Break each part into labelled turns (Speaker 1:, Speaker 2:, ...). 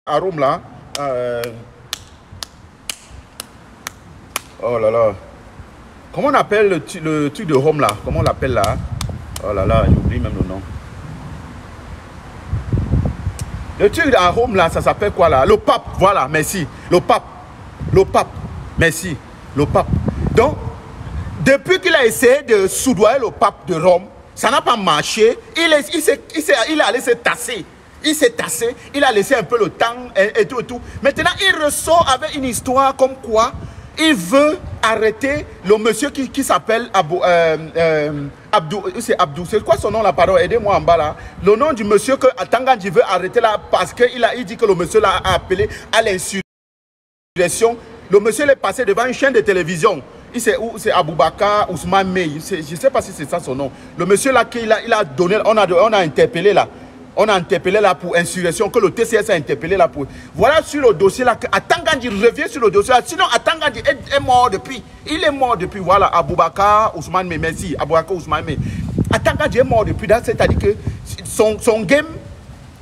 Speaker 1: à Rome là. Oh là là. Comment on appelle le truc de Rome là? Comment on l'appelle là? Oh là là, j'oublie même le nom. Le truc à Rome là, ça s'appelle quoi là? Le pape, voilà, merci. Le pape. Le pape, merci. Le pape. Donc, depuis qu'il a essayé de soudoyer le pape de Rome, ça n'a pas marché. Il est allé se tasser. Il s'est tassé. Il a laissé un peu le temps et tout et tout. Maintenant, il ressort avec une histoire comme quoi il veut arrêter le monsieur qui s'appelle Abdou. C'est Abdou. C'est quoi son nom là, pardon? Aidez-moi en bas là. Le nom du monsieur que Tangandji veut arrêter là parce qu'il dit que le monsieur l'a appelé à l'insurrection. Le monsieur est passé devant une chaîne de télévision. C'est Aboubakar Ousmane Mey. Je ne sais pas si c'est ça son nom. Le monsieur là, il a donné, on a interpellé là. On a interpellé là pour insurrection, que le TCS a interpellé là pour... Voilà sur le dossier là, que Atangandji revient sur le dossier là. Sinon, Atangandji est mort depuis. Il est mort depuis, voilà, Aboubakar Ousmane Mey, merci, Aboubakar Ousmane Mey. Atangandji est mort depuis, c'est-à-dire que son game,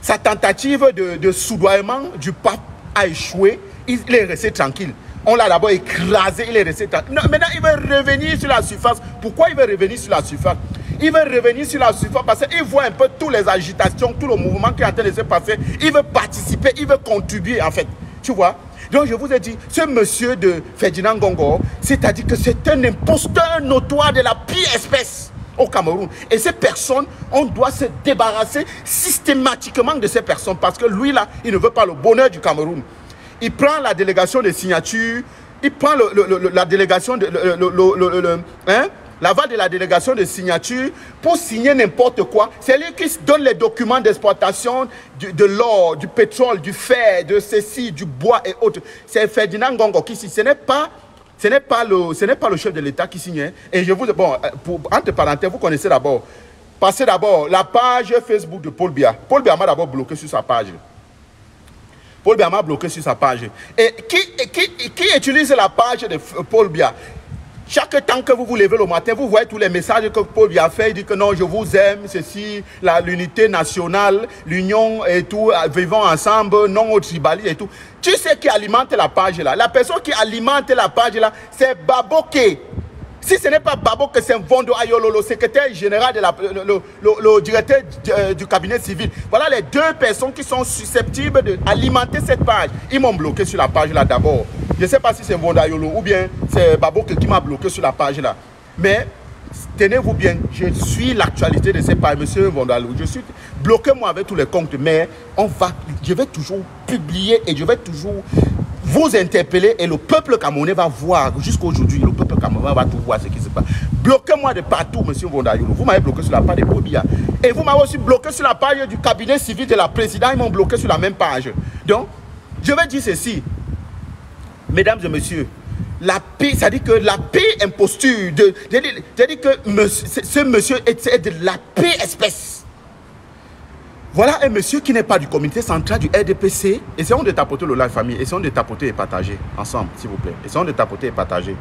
Speaker 1: sa tentative de soudoiement du pape a échoué. Il est resté tranquille. On l'a d'abord écrasé, il est resté tranquille. Non, maintenant, il veut revenir sur la surface. Pourquoi il veut revenir sur la surface? Il veut revenir sur la surface parce qu'il voit un peu toutes les agitations, tout le mouvement qui est en train de se passer. Il veut participer, il veut contribuer en fait. Tu vois? Donc je vous ai dit, ce monsieur de Ferdinand Gongo, c'est-à-dire que c'est un imposteur notoire de la pire espèce au Cameroun. Et ces personnes, on doit se débarrasser systématiquement de ces personnes parce que lui là, il ne veut pas le bonheur du Cameroun. Il prend la délégation de signature, il prend la délégation de... l'aval de la délégation de signature pour signer n'importe quoi. C'est lui qui donne les documents d'exploitation de l'or, du pétrole, du fer, de ceci, du bois et autres. C'est Ferdinand Gongo qui signe. Ce n'est pas le chef de l'État qui signe. Et je vous dis, bon, entre parenthèses, vous connaissez d'abord. Passez d'abord la page Facebook de Paul Biya. Paul Biya m'a d'abord bloqué sur sa page. Paul Biya m'a bloqué sur sa page. Et qui utilise la page de Paul Biya? Chaque temps que vous vous levez le matin, vous voyez tous les messages que Paul Biya fait. Il dit que non, je vous aime, ceci, l'unité nationale, l'union et tout, vivons ensemble, non au tribalisme et tout. Tu sais qui alimente la page là? La personne qui alimente la page là, c'est Baboké. Si ce n'est pas Baboké, c'est Mvondo Ayolo, le secrétaire général, le directeur du cabinet civil. Voilà les deux personnes qui sont susceptibles d'alimenter cette page. Ils m'ont bloqué sur la page là d'abord. Je ne sais pas si c'est Mvondo Ayolo ou bien c'est Baboké qui m'a bloqué sur la page là. Mais tenez-vous bien, je suis l'actualité de ces pages, monsieur Mvondo Ayolo. Je suis bloqué-moi avec tous les comptes, mais je vais toujours publier et je vais toujours vous interpeller et le peuple camerounais va voir jusqu'à aujourd'hui. Le peuple camerounais va tout voir ce qui se passe. Bloquez-moi de partout, monsieur Mvondo Ayolo. Vous m'avez bloqué sur la page de Paul Biya. Et vous m'avez aussi bloqué sur la page du cabinet civil de la présidente. Ils m'ont bloqué sur la même page. Donc, je vais dire ceci. Mesdames et messieurs, la paix, c'est-à-dire que la paix imposture, c'est-à-dire que ce monsieur est de la paix espèce. Voilà un monsieur qui n'est pas du comité central du RDPC. Essayons de tapoter le live famille. Essayons de tapoter et partager ensemble, s'il vous plaît. Essayons de tapoter et partager.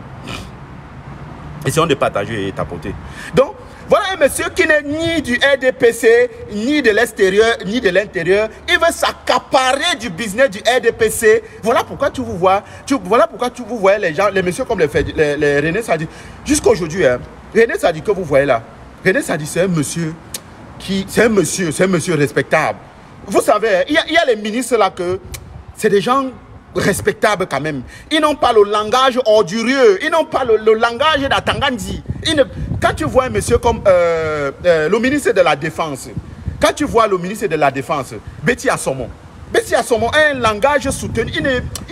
Speaker 1: Essayons de partager et tapoter. Donc, voilà un monsieur qui n'est ni du RDPC, ni de l'extérieur, ni de l'intérieur. Il veut s'accaparer du business du RDPC. Voilà pourquoi voilà pourquoi vous voyez les gens, les messieurs comme les René Sadi. Jusqu'à aujourd'hui, hein, René Sadi que vous voyez là, René Sadi, c'est un monsieur c'est un monsieur respectable. Vous savez, il y a les ministres là que c'est des gens respectables quand même. Ils n'ont pas le langage ordurieux, ils n'ont pas le langage d'Atangandji. Quand tu vois un monsieur comme le ministre de la Défense, quand tu vois le ministre de la Défense, Betty Assomon a un langage soutenu, il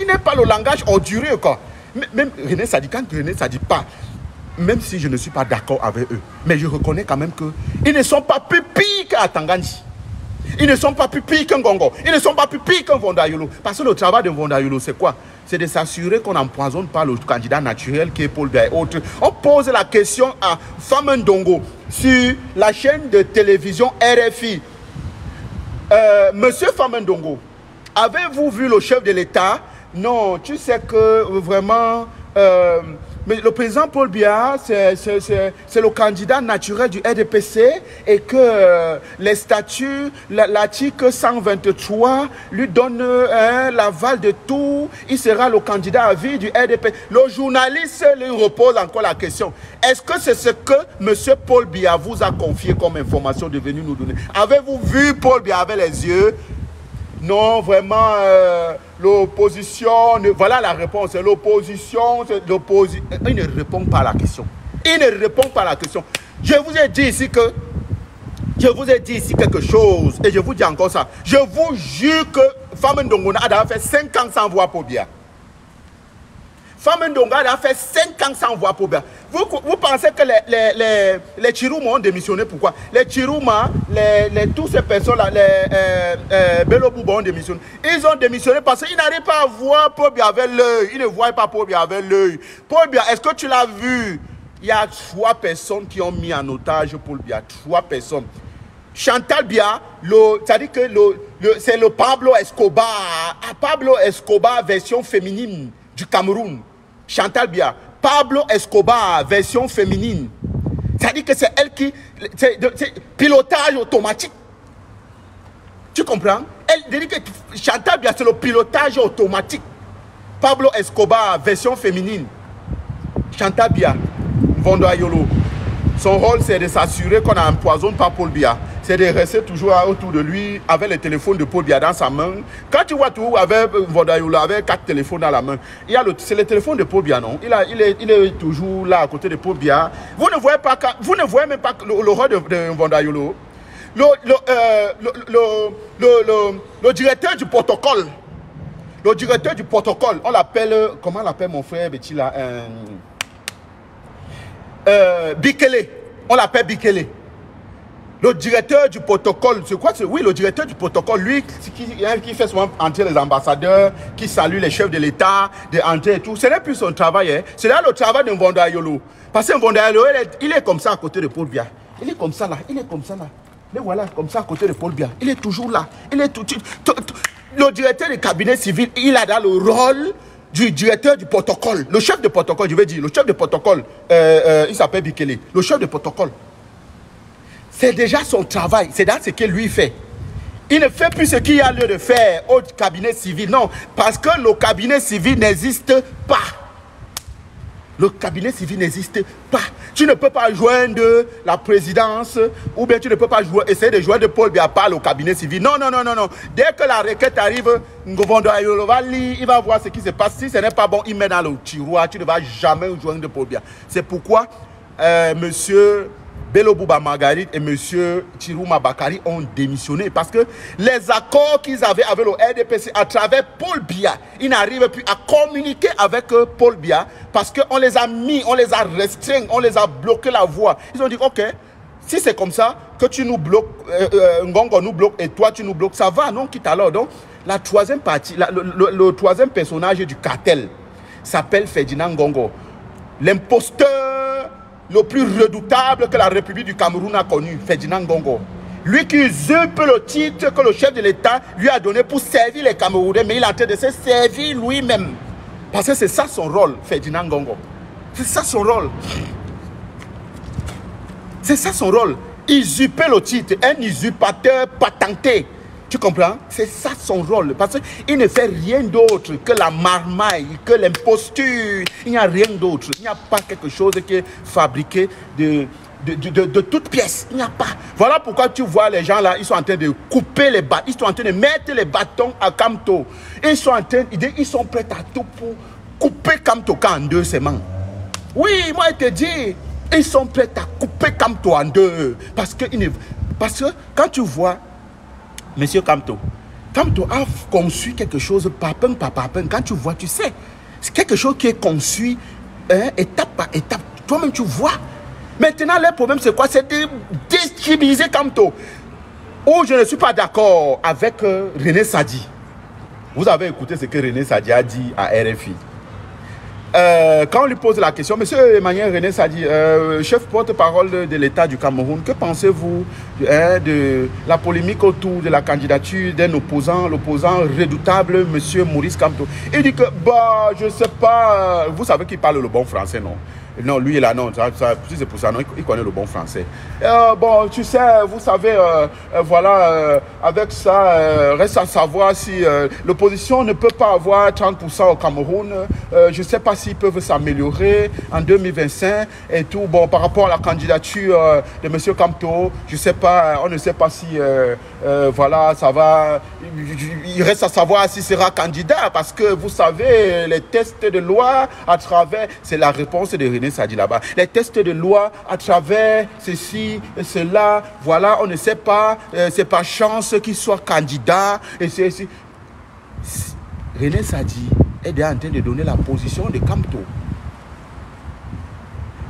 Speaker 1: n'est pas le langage ordurieux quoi. Même René Sadi, quand René Sadi parle, même si je ne suis pas d'accord avec eux, mais je reconnais quand même qu'ils ne sont pas plus pires qu'Atangandji. Ils ne sont pas plus pires qu'un Gongo. Ils ne sont pas plus pires qu'un Mvondo Ayolo. Parce que le travail de Mvondo Ayolo, c'est quoi? C'est de s'assurer qu'on n'empoisonne pas le candidat naturel qui est Paul Biya et autres. On pose la question à Famendongo sur la chaîne de télévision RFI. Monsieur Famendongo, avez-vous vu le chef de l'État? Non, tu sais que vraiment... mais le président Paul Biya, c'est le candidat naturel du RDPC et que les statuts, l'article 123 lui donne l'aval de tout. Il sera le candidat à vie du RDPC. Le journaliste lui repose encore la question. Est-ce que c'est ce que M. Paul Biya vous a confié comme information de venir nous donner? Avez-vous vu Paul Biya avec les yeux? Non, vraiment, l'opposition... Voilà la réponse. L'opposition... Il ne répond pas à la question. Il ne répond pas à la question. Je vous ai dit ici que... Je vous ai dit ici quelque chose. Et je vous dis encore ça. Je vous jure que Femme Ndongona a fait 5 ans sans voix pour bien. Femme Ndongona a fait 5 ans sans voix pour bien. Vous pensez que les Chirouma ont démissionné? Pourquoi? Les Chirouma, tous ces personnes-là, les Belobouba ont démissionné. Ils ont démissionné parce qu'ils n'arrivent pas à voir Paul Biya avec l'œil. Ils ne voient pas Paul Biya avec l'œil. Paul Biya, est-ce que tu l'as vu? Il y a 3 personnes qui ont mis en otage Paul Biya. 3 personnes. Chantal Biya, c'est-à-dire que c'est le Pablo Escobar. Pablo Escobar, version féminine du Cameroun. Chantal Biya. Pablo Escobar, version féminine. C'est-à-dire que c'est elle qui... C'est pilotage automatique. Tu comprends? Elle dit que Chantal Biya, c'est le pilotage automatique. Pablo Escobar, version féminine. Chantal Biya, Vondoayolo. Son rôle, c'est de s'assurer qu'on n'empoisonne pas Paul Biya. C'est de rester toujours autour de lui avec le téléphone de Paul Biya dans sa main. Quand tu vois tout avec Vondoayolo, avec 4 téléphones dans la main, c'est le téléphone de Paul Biya, non? Il est toujours là à côté de Paul Biya. Vous ne voyez même pas le rôle de Vondoayolo. Le directeur du protocole. Le directeur du protocole, on l'appelle, comment on l'appelle mon frère Betty là? Bikele. On l'appelle Bikele. Le directeur du protocole, c'est quoi? Oui, le directeur du protocole, lui qui fait souvent entrer les ambassadeurs, qui salue les chefs de l'État, d'entrer et tout. Ce n'est plus son travail. Hein. C'est là le travail de Vondoayolo. Parce que Vondoayolo, il est comme ça à côté de Paul Biya. Il est comme ça là. Il est comme ça là. Mais voilà, comme ça à côté de Paul Biya. Il est toujours là. Il est tout. Le directeur du cabinet civil, il a dans le rôle du directeur du protocole. Le chef de protocole, je veux dire, le chef de protocole, il s'appelle Bikele. Le chef de protocole. C'est déjà son travail. C'est dans ce qu'il lui fait. Il ne fait plus ce qu'il y a lieu de faire au cabinet civil. Non, parce que le cabinet civil n'existe pas. Le cabinet civil n'existe pas. Tu ne peux pas joindre la présidence ou bien tu ne peux pas essayer de joindre Paul Biya par le cabinet civil. Non, non, non, non, non. Dès que la requête arrive, il va voir ce qui se passe. Si ce n'est pas bon, il met dans le tiroir. Tu ne vas jamais joindre Paul Biya. C'est pourquoi monsieur Belobouba Margarit et monsieur Chirouma Bakari ont démissionné parce que les accords qu'ils avaient avec le RDPC à travers Paul Biya, ils n'arrivent plus à communiquer avec Paul Biya parce qu'on les a mis, on les a restreints, on les a bloqué la voie. Ils ont dit, ok, si c'est comme ça, que tu nous bloques, Ngongo nous bloque et toi tu nous bloques, ça va, non, quitte alors. Donc, la troisième partie, le troisième personnage du cartel s'appelle Ferdinand Ngongo. L'imposteur le plus redoutable que la République du Cameroun a connu, Ferdinand Ngongo. Lui qui usurpe le titre que le chef de l'État lui a donné pour servir les Camerounais, mais il est en train de se servir lui-même. Parce que c'est ça son rôle, Ferdinand Ngongo. C'est ça son rôle. C'est ça son rôle. Usurper le titre, un usurpateur patenté. Tu comprends? C'est ça son rôle. Parce qu'il ne fait rien d'autre que la marmaille, que l'imposture. Il n'y a rien d'autre. Il n'y a pas quelque chose qui est fabriqué de toutes pièces. Il n'y a pas. Voilà pourquoi tu vois les gens là, ils sont en train de couper les bâtons. Ils sont en train de mettre les bâtons à Kamto. Ils sont prêts à tout pour couper Kamto en deux semaines. Oui, moi je te dis, ils sont prêts à couper Kamto en deux. Parce que quand tu vois Monsieur Kamto a conçu quelque chose papin par papin. Quand tu vois, tu sais. C'est quelque chose qui est conçu étape par étape. Toi-même, tu vois. Maintenant, le problème, c'est quoi? C'est de déstabiliser Kamto. Ou je ne suis pas d'accord avec René Sadi. Vous avez écouté ce que René Sadi a dit à RFI. quand on lui pose la question, monsieur Emmanuel René Sadi, chef porte-parole de l'État du Cameroun, que pensez-vous de la polémique autour de la candidature d'un opposant, l'opposant redoutable, monsieur Maurice Kamto? Il dit que, bah, je sais pas, vous savez qu'il parle le bon français, non? Non, lui, il a non, si c'est pour ça, non, il connaît le bon français. Bon, tu sais, vous savez, voilà, avec ça, reste à savoir si l'opposition ne peut pas avoir 30% au Cameroun. Je ne sais pas s'ils peuvent s'améliorer en 2025 et tout. Bon, par rapport à la candidature de M. Kamto, je ne sais pas, on ne sait pas si, voilà, ça va. Il reste à savoir s'il sera candidat parce que vous savez, les tests de loi à travers, c'est la réponse de René Sadi là-bas. Les tests de loi à travers ceci et cela, voilà, on ne sait pas, c'est par chance qu'il soit candidat. Et René Sadi est déjà en train de donner la position de Kamto.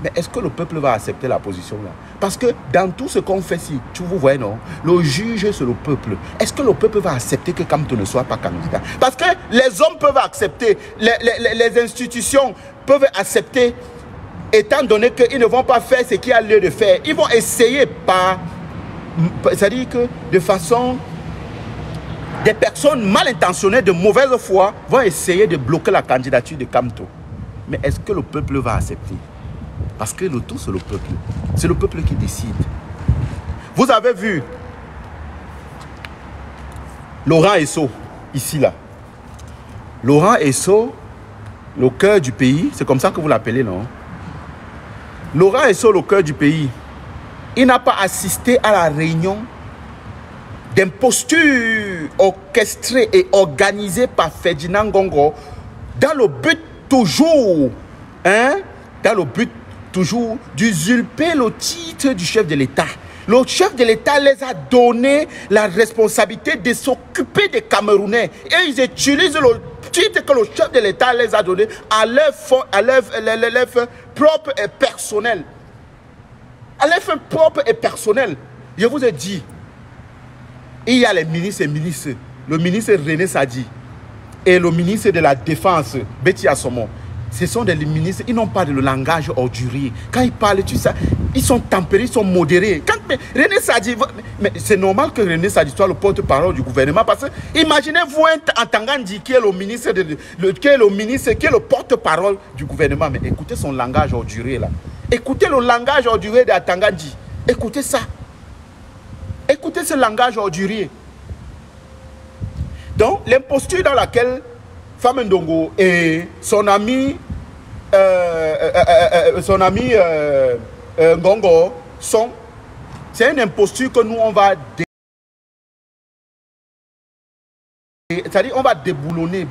Speaker 1: Mais est-ce que le peuple va accepter la position là? Parce que dans tout ce qu'on fait ici, tu vous vois, non? Le juge, c'est le peuple. Est-ce que le peuple va accepter que Kamto ne soit pas candidat? Parce que les hommes peuvent accepter, les institutions peuvent accepter, étant donné qu'ils ne vont pas faire ce qu'il y a lieu de faire. Ils vont essayer par... C'est-à-dire que de façon... Des personnes mal intentionnées, de mauvaise foi, vont essayer de bloquer la candidature de Kamto. Mais est-ce que le peuple va accepter? Parce que le tout, c'est le peuple. C'est le peuple qui décide. Vous avez vu Laurent Esso, ici, là. Laurent Esso, le cœur du pays, c'est comme ça que vous l'appelez, non? Laurent Esso, le cœur du pays, il n'a pas assisté à la réunion d'imposture orchestrée et organisée par Ferdinand Ngongo dans le but toujours, dans le but toujours d'usurper le titre du chef de l'État. Le chef de l'État les a donné la responsabilité de s'occuper des Camerounais. Et ils utilisent le titre que le chef de l'État les a donné à leur propre et personnel. À leur fin propre et personnel. Je vous ai dit, il y a les ministres et ministres. Le ministre René Sadi et le ministre de la Défense, Betty Assomo. Ce sont des ministres, ils n'ont pas de langage ordurier. Quand ils parlent, tu sais, ils sont tempérés, ils sont modérés. Quand René Sadi, mais c'est normal que René Sadi soit le porte-parole du gouvernement parce que imaginez-vous un Tangandi qui est le ministre, qui est le porte-parole du gouvernement. Mais écoutez son langage ordurier là. Écoutez le langage ordurier de Tangandi. Écoutez ça. Écoutez ce langage ordurier. Donc, l'imposture dans laquelle Femme Ndongo et son ami Ngongo sont, c'est une imposture que nous, on va c'est-à-dire, on va déboulonner,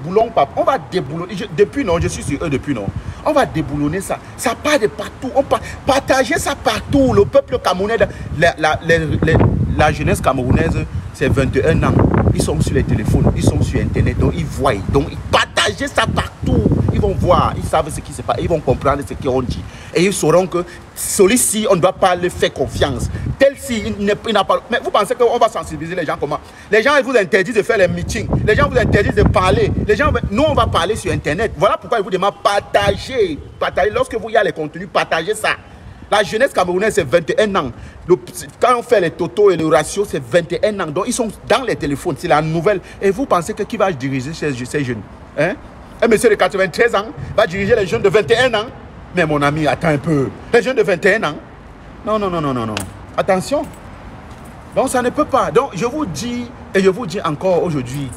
Speaker 1: on va déboulonner, depuis non, je suis sur eux depuis non, on va déboulonner ça, ça part de partout, on va partager ça partout, le peuple camerounais, la jeunesse camerounaise, c'est 21 ans, ils sont sur les téléphones, ils sont sur internet, donc ils voient, donc ils partagent ça partout, ils vont voir, ils savent ce qui se passe, ils vont comprendre ce qu'on dit, et ils sauront que celui-ci, on ne doit pas lui faire confiance, tel-ci, il n'a pas... Mais vous pensez qu'on va sensibiliser les gens comment? Les gens, ils vous interdisent de faire les meetings, les gens vous interdisent de parler, les gens, nous, on va parler sur internet, voilà pourquoi ils vous demandent partager, lorsque vous y a les contenus, partagez ça. La jeunesse camerounaise, c'est 21 ans. Quand on fait les totaux et le ratio, c'est 21 ans. Donc, ils sont dans les téléphones. C'est la nouvelle. Et vous pensez que qui va diriger ces jeunes? Hein? Un monsieur de 93 ans va diriger les jeunes de 21 ans? Mais mon ami, attends un peu. Les jeunes de 21 ans? Non, non, non, non, non, non. Attention. Donc, ça ne peut pas. Donc, je vous dis, et je vous dis encore aujourd'hui,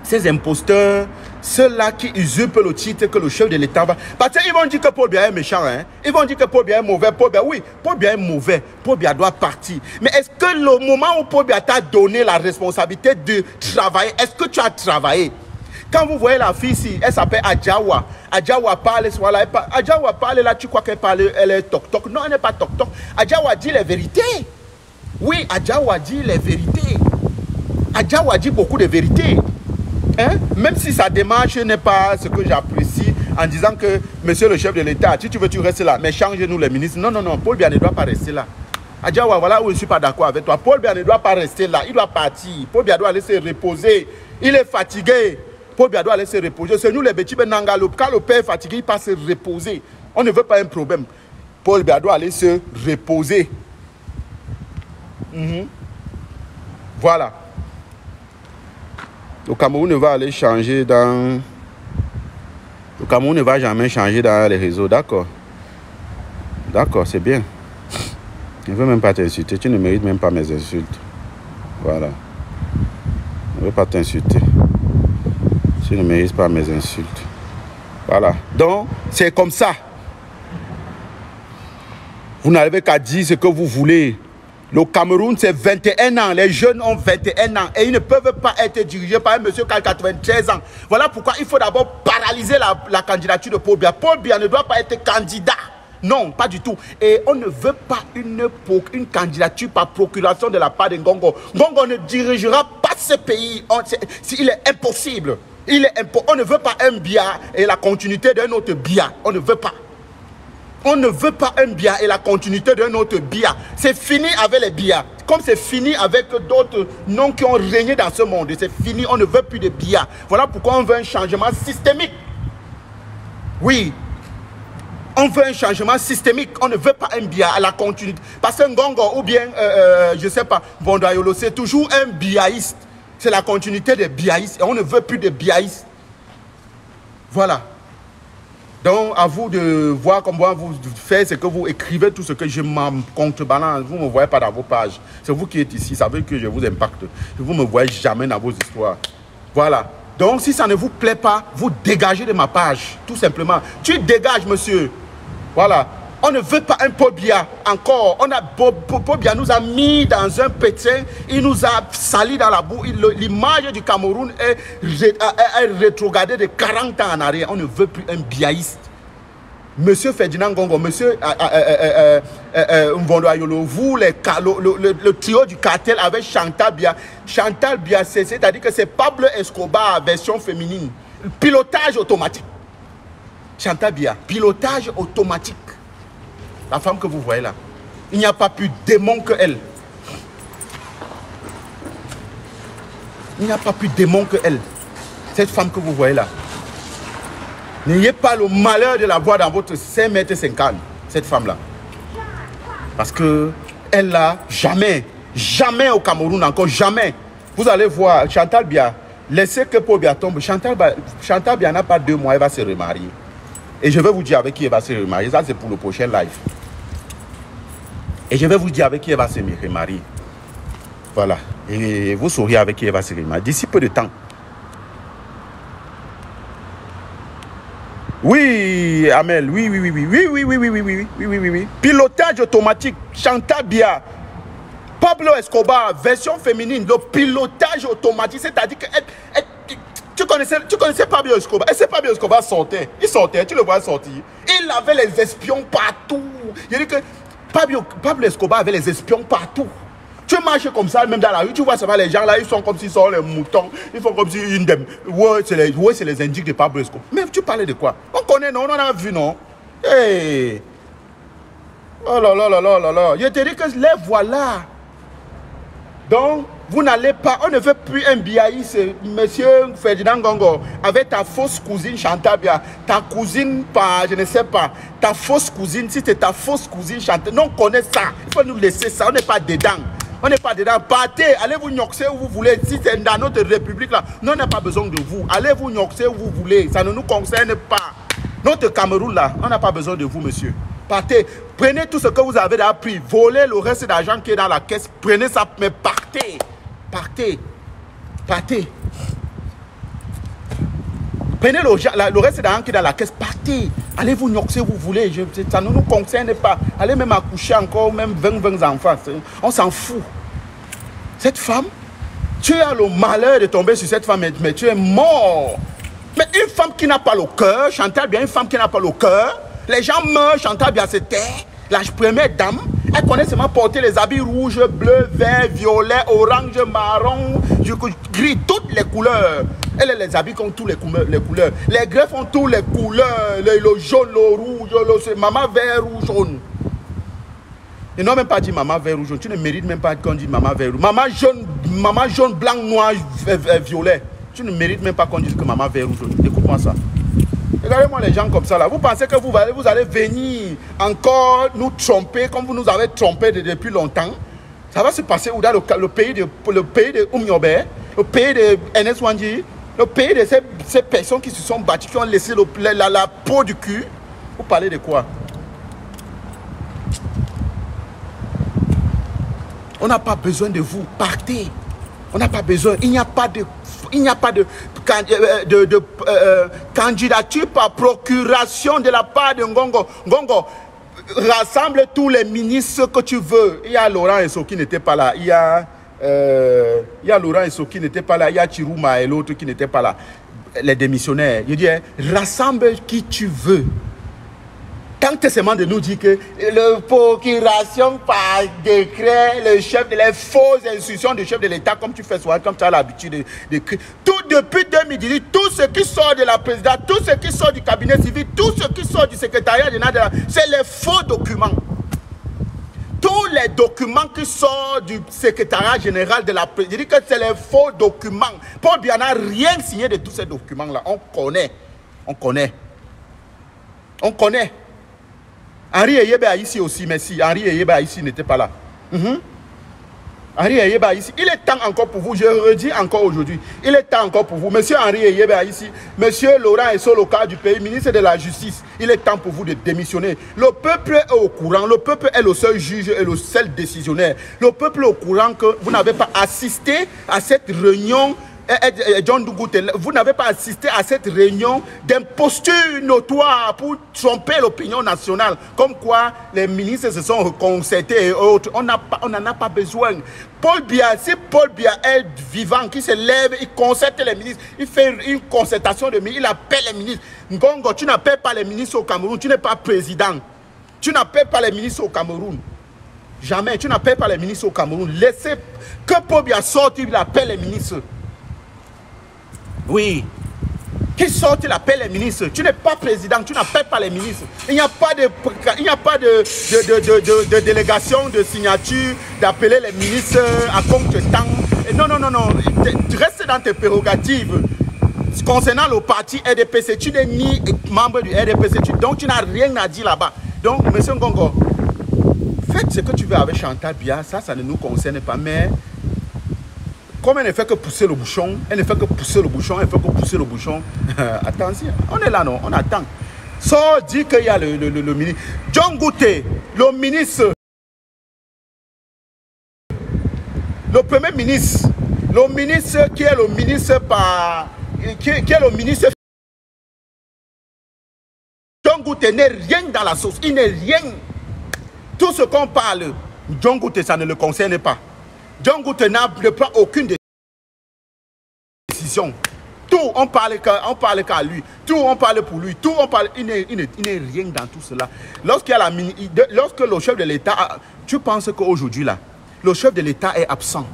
Speaker 1: ces imposteurs, ceux-là qui usurpent le titre que le chef de l'État va... Parce qu'ils vont dire que Paul Biya est méchant, hein? Ils vont dire que Paul Biya est mauvais. Paul Biya, oui, Paul Biya est mauvais. Paul Biya doit partir. Mais est-ce que le moment où Paul Biya t'a donné la responsabilité de travailler, est-ce que tu as travaillé? Quand vous voyez la fille ici, elle s'appelle Adjawa. Adjawa parle, voilà, Adjawa parle, là, tu crois qu'elle parle, elle est toc-toc. Non, elle n'est pas toc-toc. Adjawa dit les vérités. Oui, Adjawa dit les vérités. Adjawa dit beaucoup de vérités. Hein? Même si sa démarche n'est pas ce que j'apprécie en disant que monsieur le chef de l'État, si tu veux, tu restes là, mais change-nous les ministres. Non, non, non, Paul Biya ne doit pas rester là. Adjawa, voilà où je ne suis pas d'accord avec toi. Paul Biya ne doit pas rester là, il doit partir. Paul Biya doit aller se reposer. Il est fatigué. Paul Biya doit aller se reposer. C'est nous les petits Benangalo. Quand le père est fatigué, il passe se reposer. On ne veut pas un problème. Paul Biya doit aller se reposer. Voilà. Le Cameroun ne va aller changer dans... Le Cameroun ne va jamais changer dans les réseaux, d'accord? D'accord, c'est bien. Je ne veux même pas t'insulter. Tu ne mérites même pas mes insultes. Voilà. Je ne veux pas t'insulter. Tu ne mérites pas mes insultes. Voilà. Donc, c'est comme ça. Vous n'avez qu'à dire ce que vous voulez. Le Cameroun, c'est 21 ans. Les jeunes ont 21 ans. Et ils ne peuvent pas être dirigés par un monsieur qui a 93 ans. Voilà pourquoi il faut d'abord paralyser la candidature de Paul Biya. Paul Biya ne doit pas être candidat. Non, pas du tout. Et on ne veut pas une candidature par procuration de la part de Ngongo. Ngongo ne dirigera pas ce pays. Il est impossible. On ne veut pas un Biya et la continuité d'un autre Biya. On ne veut pas. On ne veut pas un Biya et la continuité d'un autre Biya. C'est fini avec les Biya. Comme c'est fini avec d'autres noms qui ont régné dans ce monde. C'est fini, on ne veut plus de Biya. Voilà pourquoi on veut un changement systémique. Oui. On veut un changement systémique. On ne veut pas un Biya à la continuité. Parce que Ngongo ou bien, je ne sais pas, Bondayolo, c'est toujours un Biyaïste. C'est la continuité des Biyaïstes. Et on ne veut plus de Biyaïstes. Voilà. Donc, à vous de voir comment vous faites ce que vous écrivez, tout ce que je m'en contrebalance. Vous ne me voyez pas dans vos pages. C'est vous qui êtes ici. Ça veut dire que je vous impacte. Vous ne me voyez jamais dans vos histoires. Voilà. Donc, si ça ne vous plaît pas, vous dégagez de ma page. Tout simplement. Tu dégages, monsieur. Voilà. On ne veut pas un Paul Biya encore. Paul Biya nous a mis dans un pétrin. Il nous a sali dans la boue. L'image du Cameroun est rétrogradée de 40 ans en arrière. On ne veut plus un biaïste. Monsieur Ferdinand Ngongo, monsieur Mvondo Ayolo, vous, le trio du cartel avec Chantal Biya. Chantal Biya, c'est-à-dire que c'est Pablo Escobar version féminine. Pilotage automatique. Chantal Biya, pilotage automatique. La femme que vous voyez là, il n'y a pas plus démon que elle. Il n'y a pas plus démon que elle. Cette femme que vous voyez là. N'ayez pas le malheur de la voir dans votre 5,50 m, cette femme-là. Parce que elle n'a jamais, jamais au Cameroun, encore jamais. Vous allez voir, Chantal Biya, laissez que Paul Biya tombe. Chantal Biya n'a pas 2 mois, elle va se remarier. Et je vais vous dire avec qui elle va se remarier. Ça, c'est pour le prochain live. Et je vais vous dire avec qui elle va se remarier. Voilà. Et vous saurez avec qui elle va se remarier. D'ici peu de temps. Oui, Amel. Oui. Pilotage automatique. Chantal Biya. Pablo Escobar, version féminine. Le pilotage automatique. C'est-à-dire que... Tu connaissais Pablo Escobar. Et c'est Pablo Escobar sortait. Il sortait, tu le vois sortir. Il avait les espions partout. Il dit que Pablo Escobar avait les espions partout. Tu marches comme ça, même dans la rue, tu vois, ça va, les gens là, ils sont comme s'ils sont les moutons. Ils font comme si une des... Ouais, c'est les indiques de Pablo Escobar. Mais tu parlais de quoi? On connaît, non? On en a vu, non? Hey. Oh là là là là là là. Je te dis que les voilà. Donc, vous n'allez pas, on ne veut plus un biaïste, monsieur Ferdinand Ngongo, avec ta fausse cousine Chantal Biya, ta cousine, je ne sais pas, ta fausse cousine, si c'est ta fausse cousine Chantal, non, on connaît ça, il faut nous laisser ça, on n'est pas dedans. On n'est pas dedans. Partez, allez vous gnoxer où vous voulez. Si c'est dans notre république là, nous on n'a pas besoin de vous. Allez vous gnoxer où vous voulez. Ça ne nous concerne pas. Notre Cameroun là, on n'a pas besoin de vous, monsieur. Partez, prenez tout ce que vous avez appris, volez le reste d'argent qui est dans la caisse, prenez ça, mais partez. Partez. Partez. Prenez le reste d'argent qui est dans la caisse, partez. Allez vous gnoxer où vous voulez. Ça ne nous concerne pas. Allez même accoucher encore, même 20 enfants. On s'en fout. Cette femme, tu as le malheur de tomber sur cette femme, mais tu es mort. Mais une femme qui n'a pas le cœur, Chantal Biya, une femme qui n'a pas le cœur, les gens meurent, Chantal Biya se tait. La première dame, elle connaît seulement porter les habits rouges, bleus, verts, violets, orange, marron, gris, toutes les couleurs. Elle les habits ont toutes les couleurs. Les greffes ont toutes les couleurs. Le jaune, le rouge, maman vert, rouge, jaune. Ils n'ont même pas dit maman vert, rouge, jaune. Tu ne mérites même pas qu'on dise maman vert, rouge. Maman jaune, blanc, noir, violet. Tu ne mérites même pas qu'on dise que maman vert rouge. Écoute-moi ça. Regardez-moi les gens comme ça là. Vous pensez que vous allez venir encore nous tromper comme vous nous avez trompé depuis longtemps? Ça va se passer où dans le pays de Oumiobe, le pays de NS Wandji, le pays de ces personnes qui se sont battues, qui ont laissé la peau du cul. Vous parlez de quoi? On n'a pas besoin de vous. Partez. On n'a pas besoin. Il n'y a pas de candidature par procuration de la part de Ngongo. Ngongo, rassemble tous les ministres que tu veux. Il y a Laurent Esso qui n'était pas là. Il y a Laurent Esso qui n'était pas là. Il y a Chirouma et l'autre qui n'était pas là. Les démissionnaires. Je dis, rassemble qui tu veux. Tant que seulement de nous dire que la procuration par décret, le chef de les fausses instructions du chef de l'État, comme tu fais souvent, comme tu as l'habitude d'écrire. Tout depuis 2018, tout ce qui sort de la présidence, tout ce qui sort du cabinet civil, tout ce qui sort du secrétariat général, c'est les faux documents. Tous les documents qui sortent du secrétariat général de la présidence, je dis que c'est les faux documents. Paul Biya n'a rien signé de tous ces documents-là. On connaît. On connaît. On connaît. Henri Eyeba ici aussi, merci. Henri Eyeba ici n'était pas là. Henri Eyeba ici. Il est temps encore pour vous, je redis encore aujourd'hui, il est temps encore pour vous. Monsieur Henri Eyeba ici, monsieur Laurent Esso, local du pays, ministre de la Justice, il est temps pour vous de démissionner. Le peuple est au courant, le peuple est le seul juge et le seul décisionnaire. Le peuple est au courant que vous n'avez pas assisté à cette réunion. John Ngoute, vous n'avez pas assisté à cette réunion d'imposture notoire pour tromper l'opinion nationale. Comme quoi les ministres se sont reconcertés et autres. On n'en a pas besoin. Paul Biya, si Paul Biya est vivant, qui se lève, il concerte les ministres, il fait une concertation de ministres, il appelle les ministres. Ngongo, tu n'appelles pas les ministres au Cameroun, tu n'es pas président. Tu n'appelles pas les ministres au Cameroun. Jamais, tu n'appelles pas les ministres au Cameroun. Laissez que Paul Biya sorte, il appelle les ministres. Oui. Qui sort, il appelle les ministres. Tu n'es pas président, tu n'appelles pas les ministres. Il n'y a pas de délégation, de signature, d'appeler les ministres à contre-temps. Non, non, non, non. Tu restes dans tes prérogatives. Concernant le parti RDPC, tu n'es ni membre du RDPC, donc tu n'as rien à dire là-bas. Donc, monsieur Ngongo, faites ce que tu veux avec Chantal Biya, ça ne nous concerne pas, mais comme elle ne fait que pousser le bouchon, attention, on est là, non, on attend. Sans dire qu'il y a le ministre. John Ngoute, le ministre, le premier ministre, qui est le ministre par... Qui est le ministre... John Ngoute n'est rien dans la sauce, il n'est rien. Tout ce qu'on parle, John Ngoute, ça ne le concerne pas. John Ngoute ne prend aucune décision. Tout, on parle qu'à lui. Tout, on parle pour lui. Tout, on parle. Il n'est rien dans tout cela. Lorsque le chef de l'État... Tu penses qu'aujourd'hui, là, le chef de l'État est absent.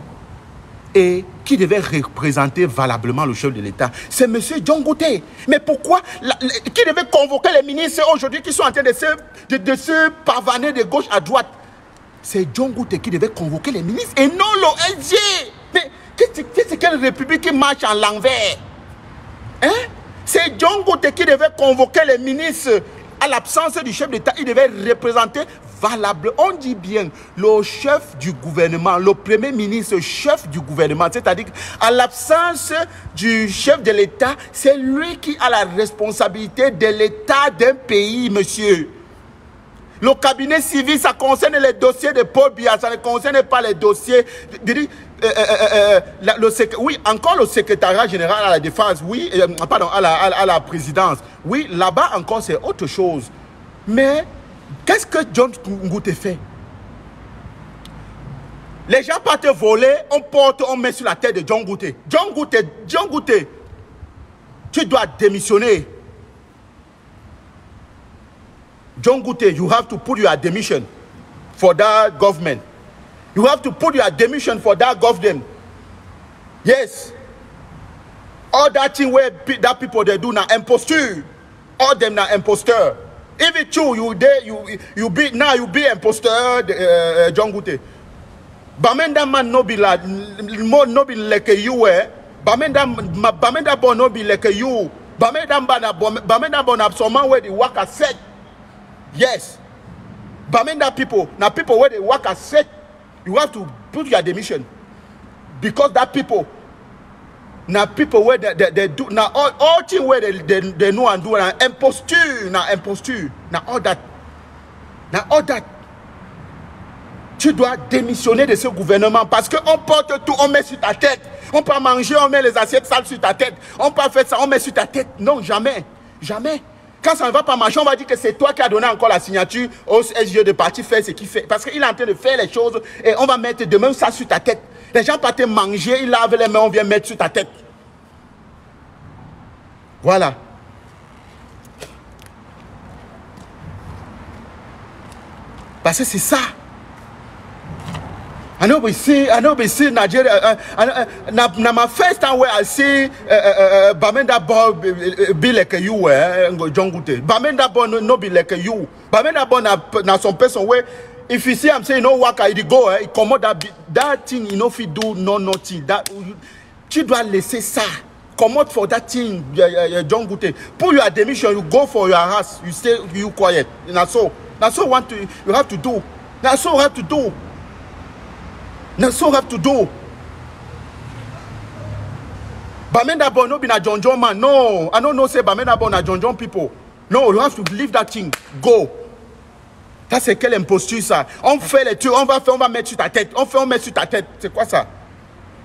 Speaker 1: Et qui devait représenter valablement le chef de l'État? C'est M. John Ngoute. Mais pourquoi? Qui devait convoquer les ministres aujourd'hui qui sont en train de se pavaner de gauche à droite? C'est John Ngoute qui devait convoquer les ministres et non l'ONG. Mais c'est quelle république qui marche en l'envers? Hein? C'est John Ngoute qui devait convoquer les ministres. À l'absence du chef d'État, il devait représenter valable. On dit bien le chef du gouvernement, le premier ministre, chef du gouvernement. C'est-à-dire qu'à l'absence du chef de l'État, c'est lui qui a la responsabilité de l'État d'un pays, monsieur. Le cabinet civil, ça concerne les dossiers de Paul Biya, ça ne concerne pas les dossiers. Oui, encore le secrétariat général à la défense, oui, pardon, à la présidence. Oui, là-bas encore, c'est autre chose. Mais qu'est-ce que John Ngoute fait? Les gens partent voler, on met sur la tête de John Ngoute. John Ngoute, tu dois démissionner. John Ngoute, you have to put your demission for that government. You have to put your demission for that government. Yes. All that thing where that people they do now imposture. All them now impostor. If it's true, you be impostor, John Ngoute. But man, that man no be like you were. Bamenda bon no be like you. Bamenda bon absolument where they work as set. Yes. Bamenda people, now people where they work as set, you have to put your demission. Because that people, now people where they do, now all things where they know and do, now imposture, now all that. Tu dois démissionner de ce gouvernement parce qu'on porte tout, on met sur ta tête. On peut manger, on met les assiettes sales sur ta tête. On peut faire ça, on met sur ta tête. Non, jamais. Jamais. Quand ça ne va pas marcher, on va dire que c'est toi qui as donné encore la signature au SGE de parti faire ce qu'il fait. Parce qu'il est en train de faire les choses et on va mettre de même ça sur ta tête. Les gens partent manger, ils lavent les mains, on vient mettre sur ta tête. Voilà. Parce que c'est ça. I know we see Nigeria. Na my first time where I see Bamenda Ball be like you were, John Gute. Bamenda Ball no be like you. Bamenda Ball na some person where if you see I'm saying no work, I go, he come out that thing, you know, if you do nothing. That tu dois laisser ça. Come out for that thing, John Gute. Pull your demission, you go for your house, you stay, you quiet. That's all you have to do. That's all you have to do. That's all you have to do. Bamenda Bon no be na John John man. No, I don't know say Bamenda Bon na John John people. No, you have to leave that thing. Go. Ça c'est quelle imposture ça? On fait les trucs, on va mettre sur ta tête. On met sur ta tête. C'est quoi ça?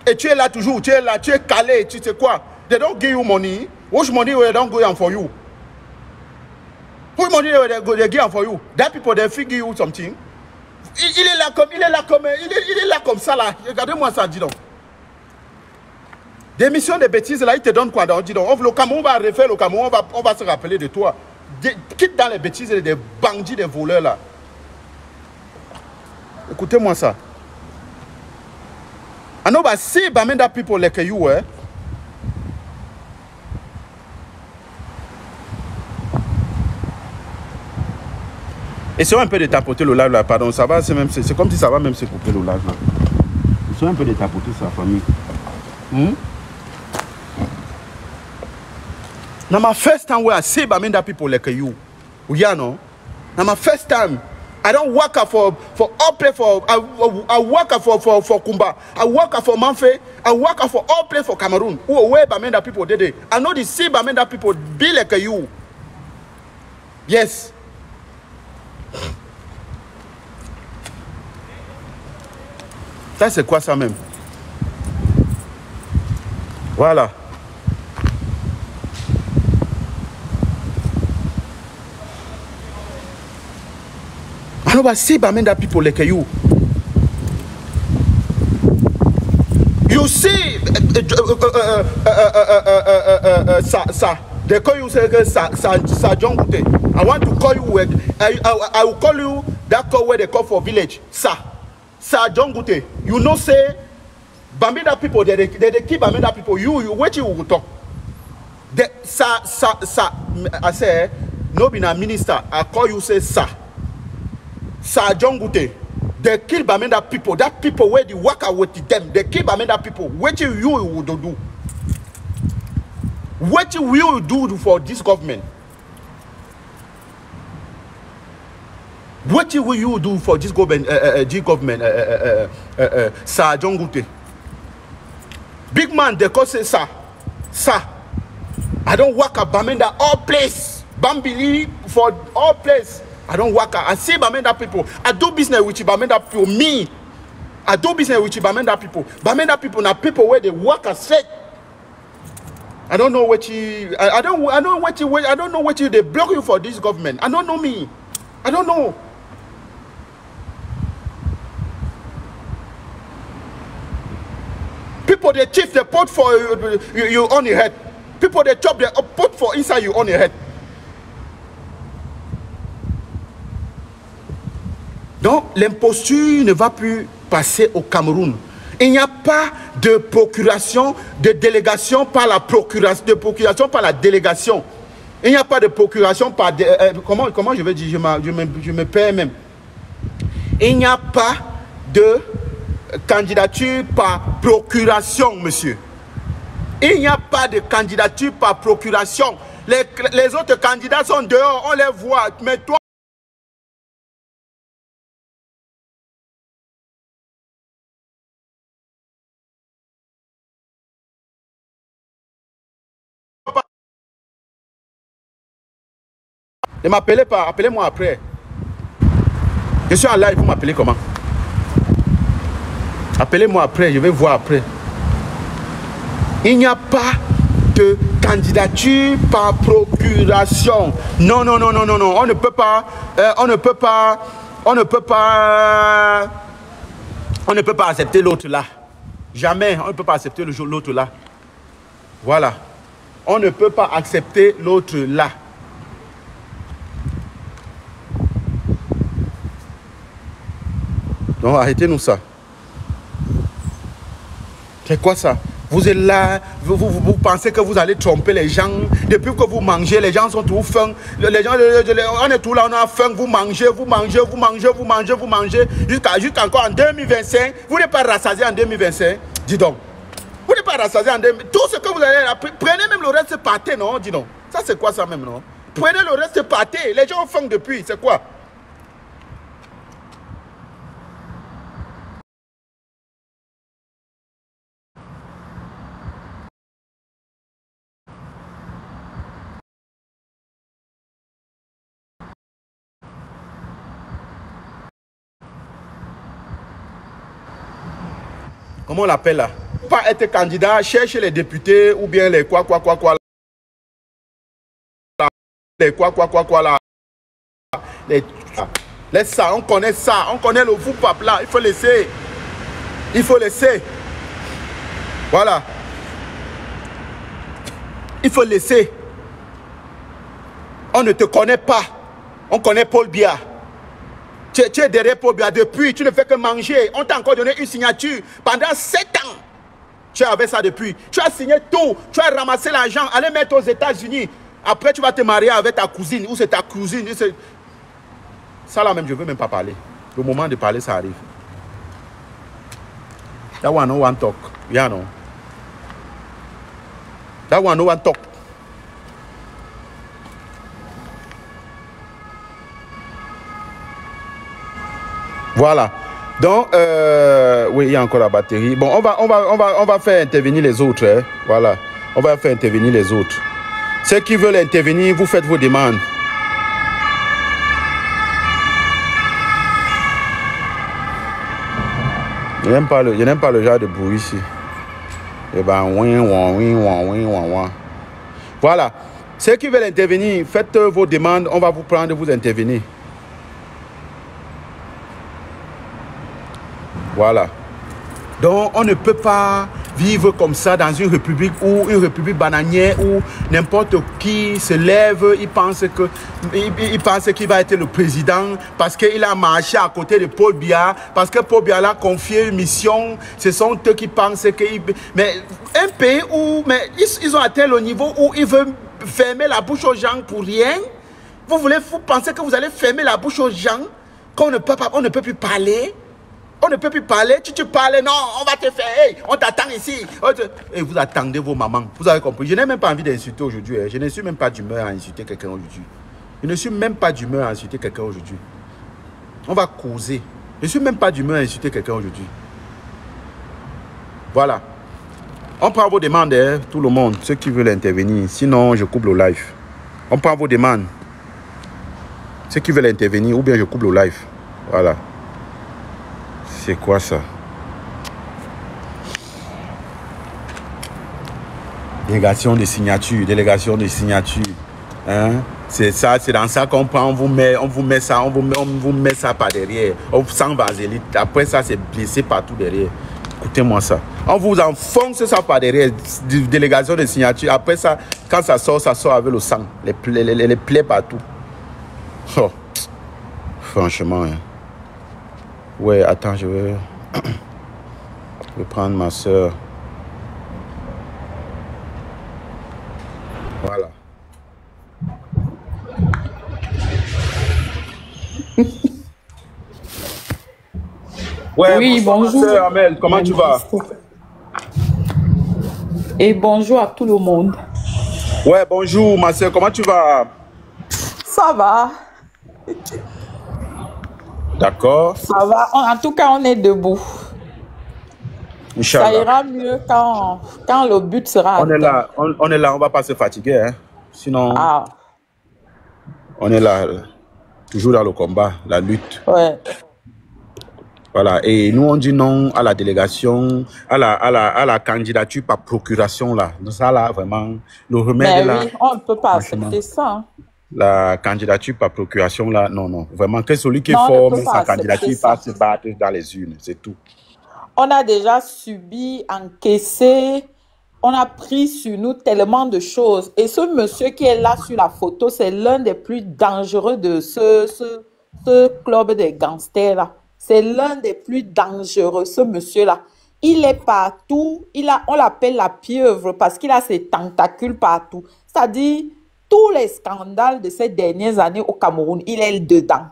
Speaker 1: Et tu es là toujours, tu es là, tu es calé, tu sais quoi? They don't give you money. Which money will they don't go on for you? Which money will they give for you? That people they figure you something. Il est là comme ça là. Regardez-moi ça, dis donc. Des missions de bêtises là, ils te donnent quoi? Dis donc, le Cameroun va refaire le Cameroun, on va se rappeler de toi. Quitte dans les bêtises des bandits, des voleurs là. Écoutez-moi ça. I know but see Bamenda people like you, eh? Essayons un peu de tapoter le live là, pardon, ça va, c'est comme si ça va même se couper le live là. Essayons un peu de tapoter sa famille. Now my first time where I see Bamenda people like you, you know, now my first time, I don't work for all play for, I work for Kumba, I work for Manfe, I work for all play for Cameroon, where Bamenda people did it. I know the see Bamenda people be like you. Yes. Ça c'est quoi ça même? Voilà. I know I see Bamenda people like you. You see ça. They call you say Sa John Gute. I want to call you I will call you that call where they call for village. Sa John Gute. You know say Bamenda people they keep Bamenda people. You what you will talk. The I say no be a minister. I call you say Sa John Gute. They kill Bamenda people. That people where they work out with them. They kill Bamenda people. What you will do? What will you do for this government? What will you do for this government? Sir John Gute. Big man, they call say sir. I don't work at Bamenda all place. Bambili for all place. I don't work at. I see Bamenda people. I do business with Bamenda people. Me, I do business with Bamenda people. Bamenda people now people where they work as straight. I don't know what you. I don't know what you. They block you for this government. I don't know me. I don't know. People they chief they put for you on your head. People they chop they put for inside you on your head. Donc l'imposture ne va plus passer au Cameroun. Il n'y a pas de procuration, de délégation par la procuration, de procuration par la délégation. Il n'y a pas de procuration par... comment je vais dire, je me perds même. Il n'y a pas de candidature par procuration, monsieur. Il n'y a pas de candidature par procuration. Les autres candidats sont dehors, on les voit. Mais toi, ne m'appelez pas, appelez-moi après. Je suis en live, vous m'appelez comment? Appelez-moi après, je vais voir après. Il n'y a pas de candidature par procuration. Non, non, non, non, non, non. On ne peut pas, on ne peut pas accepter l'autre là. Jamais, on ne peut pas accepter l'autre là. Voilà. On ne peut pas accepter l'autre là. Donc arrêtez-nous ça. C'est quoi ça? Vous êtes là, vous pensez que vous allez tromper les gens. Depuis que vous mangez, les gens sont tout faim. Les gens, on est tout là, on a faim. Vous mangez, vous mangez, vous mangez, vous mangez, vous mangez. Jusqu'à encore en 2025. Vous n'êtes pas rassasié en 2025. Dis donc. Vous n'êtes pas rassasié en 2025. Tout ce que vous allez là, prenez même le reste pâté, non? Dis donc. Ça, c'est quoi ça même, non? Prenez le reste pâté. Les gens ont faim depuis. C'est quoi? Comment on l'appelle là? Pas être candidat, chercher les députés ou bien les quoi là. Les quoi là. Laisse ça, on connaît ça. On connaît le fou pape là. Il faut laisser. Il faut laisser. Voilà. Il faut laisser. On ne te connaît pas. On connaît Paul Biya. Tu es derrière Paul Biya depuis, tu ne fais que manger. On t'a encore donné une signature pendant 7 ans. Tu avais ça depuis. Tu as signé tout. Tu as ramassé l'argent. Allez mettre aux États-Unis. Après, tu vas te marier avec ta cousine. Ou c'est ta cousine. Ça là même, je ne veux même pas parler. Le moment de parler, ça arrive. That one no one talk. Yeah, no. That one no one talk. Voilà. Donc, oui, il y a encore la batterie. Bon, on va faire intervenir les autres. Hein. Voilà. On va faire intervenir les autres. Ceux qui veulent intervenir, vous faites vos demandes. Je n'aime pas le genre de bruit ici. Et ben, oui. Voilà. Ceux qui veulent intervenir, faites vos demandes. On va vous prendre, vous intervenir. Voilà. Donc, on ne peut pas vivre comme ça dans une république ou une république bananière où n'importe qui se lève, il pense qu'il va être le président parce qu'il a marché à côté de Paul Biya, parce que Paul Biya a confié une mission. Ce sont eux qui pensent que... Mais un pays où ils ont atteint le niveau où ils veulent fermer la bouche aux gens pour rien. Vous pensez que vous allez fermer la bouche aux gens, qu'on ne peut plus parler? On ne peut plus parler. Tu parles, non, on va te faire, hey, on t'attend ici. Et vous attendez vos mamans. Vous avez compris. Je n'ai même pas envie d'insulter aujourd'hui. Je ne suis même pas d'humeur à insulter quelqu'un aujourd'hui. Je ne suis même pas d'humeur à insulter quelqu'un aujourd'hui. On va causer. Je ne suis même pas d'humeur à insulter quelqu'un aujourd'hui. Voilà. On prend vos demandes, hein, tout le monde, ceux qui veulent intervenir. Sinon, je coupe le live. On prend vos demandes. Ceux qui veulent intervenir, ou bien je coupe le live. Voilà. C'est quoi ça? Délégation de signature, hein? C'est ça, c'est dans ça qu'on prend, on vous met ça par derrière. On sent vasélite. Après ça, c'est blessé partout derrière. Écoutez-moi ça. On vous enfonce ça par derrière. Délégation de signature. Après ça, quand ça sort avec le sang. Les plaies partout. Oh. Franchement, hein. Ouais, attends, je vais prendre ma soeur. Voilà. Ouais,
Speaker 2: oui, bonjour.
Speaker 1: Sœur Amel, comment tu vas?
Speaker 2: Et bonjour à tout le monde.
Speaker 1: Ouais, bonjour ma soeur, comment tu vas?
Speaker 2: Ça va,
Speaker 1: D'accord,
Speaker 2: ça va. En tout cas, on est debout. Ça
Speaker 1: Inch'Allah.
Speaker 2: ira mieux quand le but sera
Speaker 1: On est
Speaker 2: atteint.
Speaker 1: là, on est là, on va pas se fatiguer, hein. Sinon,
Speaker 2: Ah,
Speaker 1: on est là, toujours dans le combat, la lutte.
Speaker 2: ouais.
Speaker 1: Voilà, et nous on dit non à la délégation, à la candidature par procuration là. Donc ça là, vraiment, le remède
Speaker 2: Mais
Speaker 1: là,
Speaker 2: oui, on ne peut pas
Speaker 1: franchement,
Speaker 2: accepter ça, hein.
Speaker 1: la candidature par procuration là, non, non. Vraiment, que celui qui
Speaker 2: Non, on ne peut
Speaker 1: forme
Speaker 2: pas
Speaker 1: sa
Speaker 2: accepter
Speaker 1: candidature
Speaker 2: ça.
Speaker 1: passe se battre dans les urnes, c'est tout.
Speaker 2: On a déjà subi, encaissé, on a pris sur nous tellement de choses. Et ce monsieur qui est là sur la photo, c'est l'un des plus dangereux de ce club des gangsters là. C'est l'un des plus dangereux, ce monsieur-là. Il est partout, on l'appelle la pieuvre parce qu'il a ses tentacules partout. C'est-à-dire, tous les scandales de ces dernières années au Cameroun, il est dedans.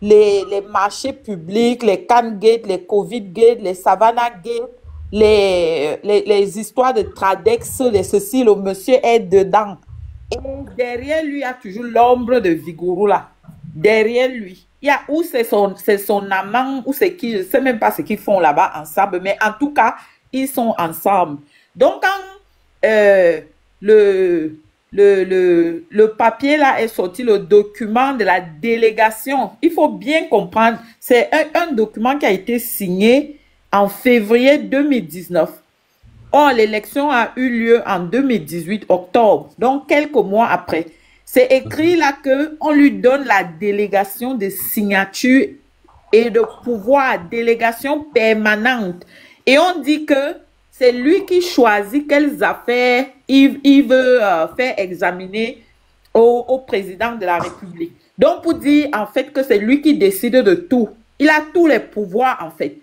Speaker 2: Les marchés publics, les Can-Gate, les Covid-Gate, les Savannah-Gate, les histoires de Tradex, les ceci, le monsieur est dedans. Et derrière lui, il y a toujours l'ombre de Vigouroux là. Derrière lui. Il y a où c'est son amant, ou c'est qui, je ne sais même pas ce qu'ils font là-bas ensemble, mais en tout cas, ils sont ensemble. Donc, quand le papier là est sorti, le document de la délégation, il faut bien comprendre, c'est un document qui a été signé en février 2019. Or, l'élection a eu lieu en 2018, octobre, donc quelques mois après. C'est écrit là qu'on lui donne la délégation de signature et de pouvoir, délégation permanente. Et on dit que c'est lui qui choisit quelles affaires il veut faire examiner au président de la République. Donc, pour dire en fait que c'est lui qui décide de tout. Il a tous les pouvoirs en fait.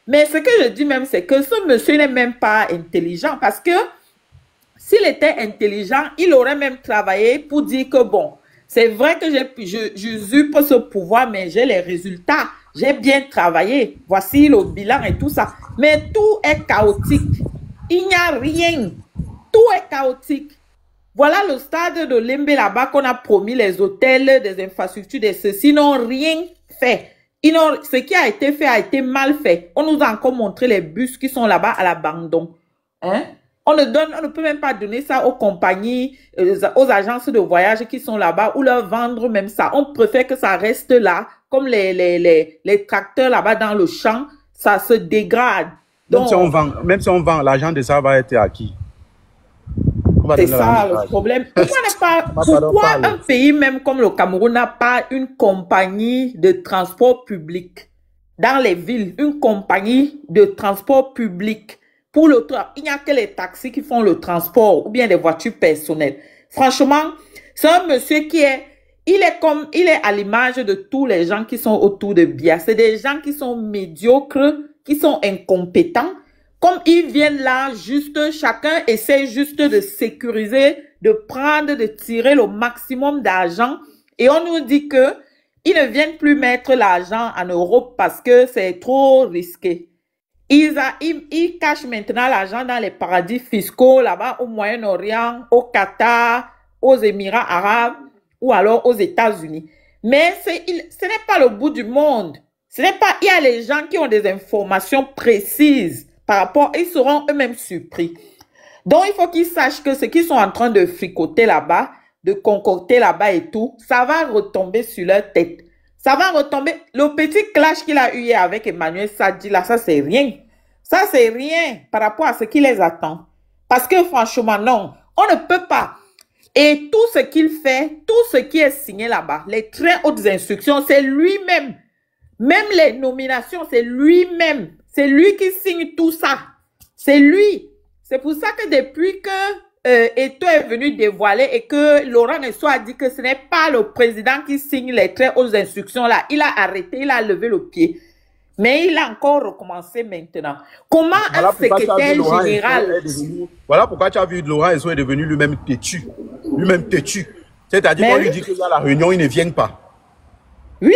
Speaker 2: Mais ce que je dis même, c'est que ce monsieur n'est même pas intelligent parce que s'il était intelligent, il aurait même travaillé pour dire que bon, c'est vrai que j'usurpe ce pouvoir, mais j'ai les résultats. J'ai bien travaillé. Voici le bilan et tout ça. Mais tout est chaotique. Il n'y a rien. Tout est chaotique. Voilà le stade de Lembe là-bas qu'on a promis les hôtels, des infrastructures, des ceci. Ils n'ont rien fait. Ce qui a été fait a été mal fait. On nous a encore montré les bus qui sont là-bas à l'abandon. Hein? On ne peut même pas donner ça aux compagnies, aux agences de voyage qui sont là-bas ou leur vendre même ça. On préfère que ça reste là, comme les tracteurs là-bas dans le champ, ça se dégrade. Donc,
Speaker 1: même si on vend, l'argent de ça va être à qui?
Speaker 2: C'est ça le problème. Pourquoi un pays même comme le Cameroun n'a pas une compagnie de transport public dans les villes, une compagnie de transport public? Pour le train, il n'y a que les taxis qui font le transport ou bien les voitures personnelles. Franchement, c'est un monsieur il est à l'image de tous les gens qui sont autour de Biya. C'est des gens qui sont médiocres, qui sont incompétents. Comme ils viennent là, chacun essaie juste de sécuriser, de prendre, de tirer le maximum d'argent. Et on nous dit que ils ne viennent plus mettre l'argent en Europe parce que c'est trop risqué. Ils cachent maintenant l'argent dans les paradis fiscaux, là-bas au Moyen-Orient, au Qatar, aux Émirats arabes ou alors aux États-Unis. Mais ce n'est pas le bout du monde. Il y a les gens qui ont des informations précises par rapport, ils seront eux-mêmes surpris. Donc, il faut qu'ils sachent que ce qu'ils sont en train de fricoter là-bas, de concocter là-bas et tout, ça va retomber sur leur tête. Ça va retomber. Le petit clash qu'il a eu hier avec Emmanuel Sadji, là, ça, c'est rien. Ça, c'est rien par rapport à ce qui les attend. Parce que franchement, non, on ne peut pas. Et tout ce qu'il fait, tout ce qui est signé là-bas, les très hautes instructions, c'est lui-même. Même les nominations, c'est lui-même. C'est lui qui signe tout ça. C'est lui. C'est pour ça que depuis que Eto est venu dévoiler et que Laurent Nessou a dit que ce n'est pas le président qui signe les très hautes instructions là, il a arrêté, il a levé le pied. Mais il a encore recommencé maintenant. Comment un secrétaire général...
Speaker 1: Voilà pourquoi tu as vu Laurent Nessou est devenu lui-même têtu. Lui-même têtu. C'est-à-dire qu'on lui dit qu'il y a la réunion, il ne vient pas.
Speaker 2: Oui.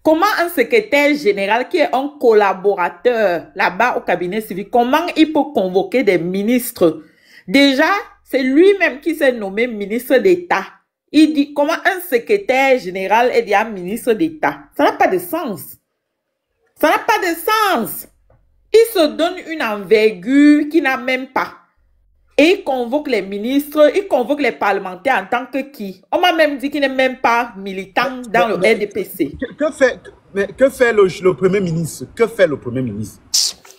Speaker 2: Comment un secrétaire général qui est un collaborateur là-bas au cabinet civil, comment il peut convoquer des ministres? Déjà, c'est lui-même qui s'est nommé ministre d'État. Il dit comment un secrétaire général est déjà ministre d'État. Ça n'a pas de sens. Ça n'a pas de sens. Il se donne une envergure qu'il n'a même pas. Et il convoque les ministres, il convoque les parlementaires en tant que qui? On m'a même dit qu'il n'est même pas militant dans le RDPC.
Speaker 1: Que fait le Premier ministre? Que fait le Premier ministre?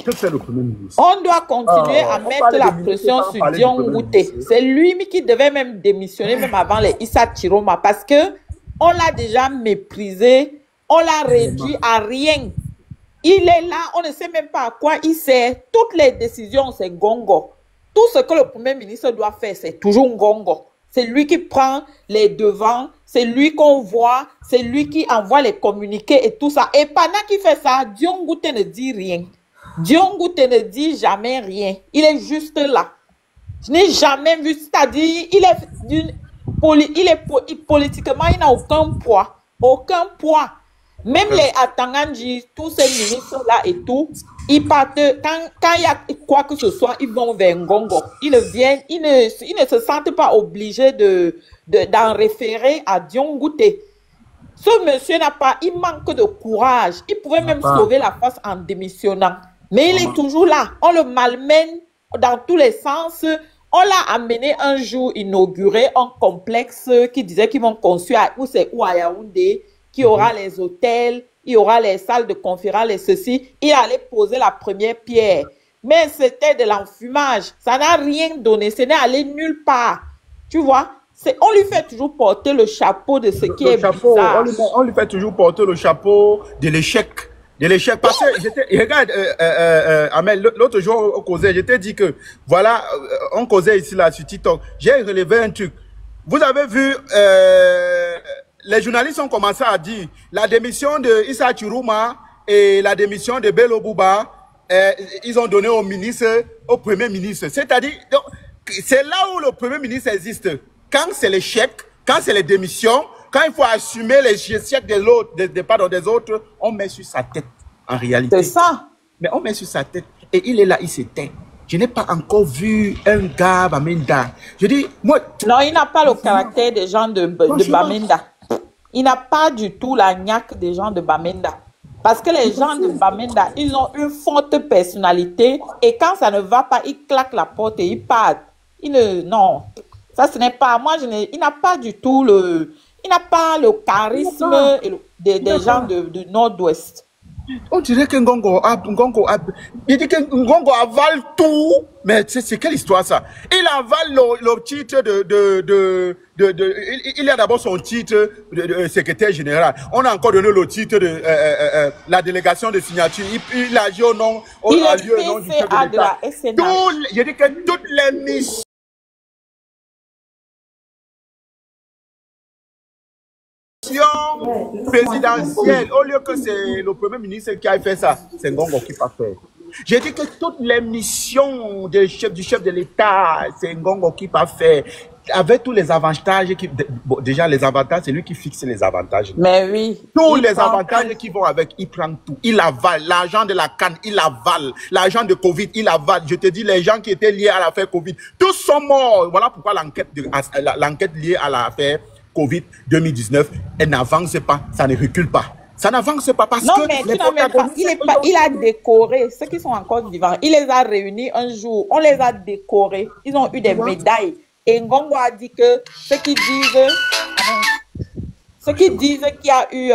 Speaker 1: Que fait le Premier ministre?
Speaker 2: On doit continuer à mettre la pression sur Dion Ngouté. C'est lui qui devait même démissionner même avant les Issa Chiroma parce que on l'a déjà méprisé, on l'a réduit à rien. Il est là, on ne sait même pas à quoi il sert. Toutes les décisions, c'est Gongo. Tout ce que le Premier ministre doit faire, c'est toujours Ngongo. C'est lui qui prend les devants, c'est lui qu'on voit, c'est lui qui envoie les communiqués et tout ça. Et pendant qu'il fait ça, Dion Ngouté ne dit rien. Dion Ngouté ne dit jamais rien. Il est juste là. Je n'ai jamais vu, c'est-à-dire, politiquement, il n'a aucun poids. Aucun poids. Même les Atanganji, tous ces ministres-là et tout, ils partent, quand il y a quoi que ce soit, ils vont vers Ngongo. Ils ne se sentent pas obligés d'en référer à Dion Ngouté. Ce monsieur n'a pas, il manque de courage. Il pouvait même sauver la face en démissionnant. Mais il est toujours là. On le malmène dans tous les sens. On l'a amené un jour inauguré un complexe qui disait qu'ils vont construire à Yaoundé, qui aura les hôtels, il y aura les salles de conférence et ceci. Il allait poser la première pierre. Mais c'était de l'enfumage. Ça n'a rien donné. Ce n'est allé nulle part. Tu vois? On lui fait toujours porter le chapeau de ce qui est bizarre.
Speaker 1: On lui fait toujours porter le chapeau de l'échec. De l'échec. Parce que, regarde, Amel, l'autre jour, on causait, je t'ai dit que, voilà, on causait ici, là, sur TikTok. J'ai relevé un truc. Vous avez vu, les journalistes ont commencé à dire la démission de Issa Chiroma et la démission de Bello Bouba, ils ont donné au ministre, au Premier ministre. C'est-à-dire, c'est là où le Premier ministre existe. Quand c'est l'échec, quand c'est les démissions, quand il faut assumer les échecs de l'autre, des autres, on met sur sa tête, en réalité.
Speaker 2: C'est ça.
Speaker 1: Mais on met sur sa tête. Et il est là, il s'éteint. Je n'ai pas encore vu un gars Bamenda. Je dis, moi...
Speaker 2: Non, il n'a pas le caractère des gens de Bamenda. Il n'a pas du tout la niaque des gens de Bamenda. Parce que les gens de Bamenda, ils ont une forte personnalité. Et quand ça ne va pas, ils claquent la porte et ils partent. Non, ça ce n'est pas... Moi, il n'a pas du tout le... Il n'a pas le charisme des gens du Nord-Ouest.
Speaker 1: On dirait que Ngongo il dit que Ngongo avale tout. Mais c'est quelle histoire ça? Il avale le titre il a d'abord son titre de secrétaire général. On a encore donné le titre de la délégation de signature. Il a dit au nom, du chef de l'État. Je dis que toutes les missions présidentielle, au lieu que c'est le Premier ministre qui a fait ça, c'est Ngongo qui va faire. J'ai dit que toutes les missions du chef de l'État, c'est Ngongo qui va faire. Avec tous les avantages, déjà les avantages, c'est lui qui fixe les avantages.
Speaker 2: Mais oui.
Speaker 1: Tous les avantages qui vont avec, il prend tout. Il avale. L'argent de la canne, il avale. L'argent de Covid, il avale. Je te dis, les gens qui étaient liés à l'affaire Covid, tous sont morts. Voilà pourquoi l'enquête liée à l'affaire Covid 2019, elle n'avance pas, ça ne recule pas. Ça n'avance pas parce
Speaker 2: non,
Speaker 1: que...
Speaker 2: Mais il a décoré, ceux qui sont encore vivants, il les a réunis un jour, on les a décorés, ils ont eu des médailles. Et Ngongo a dit que ceux qui disent qu'il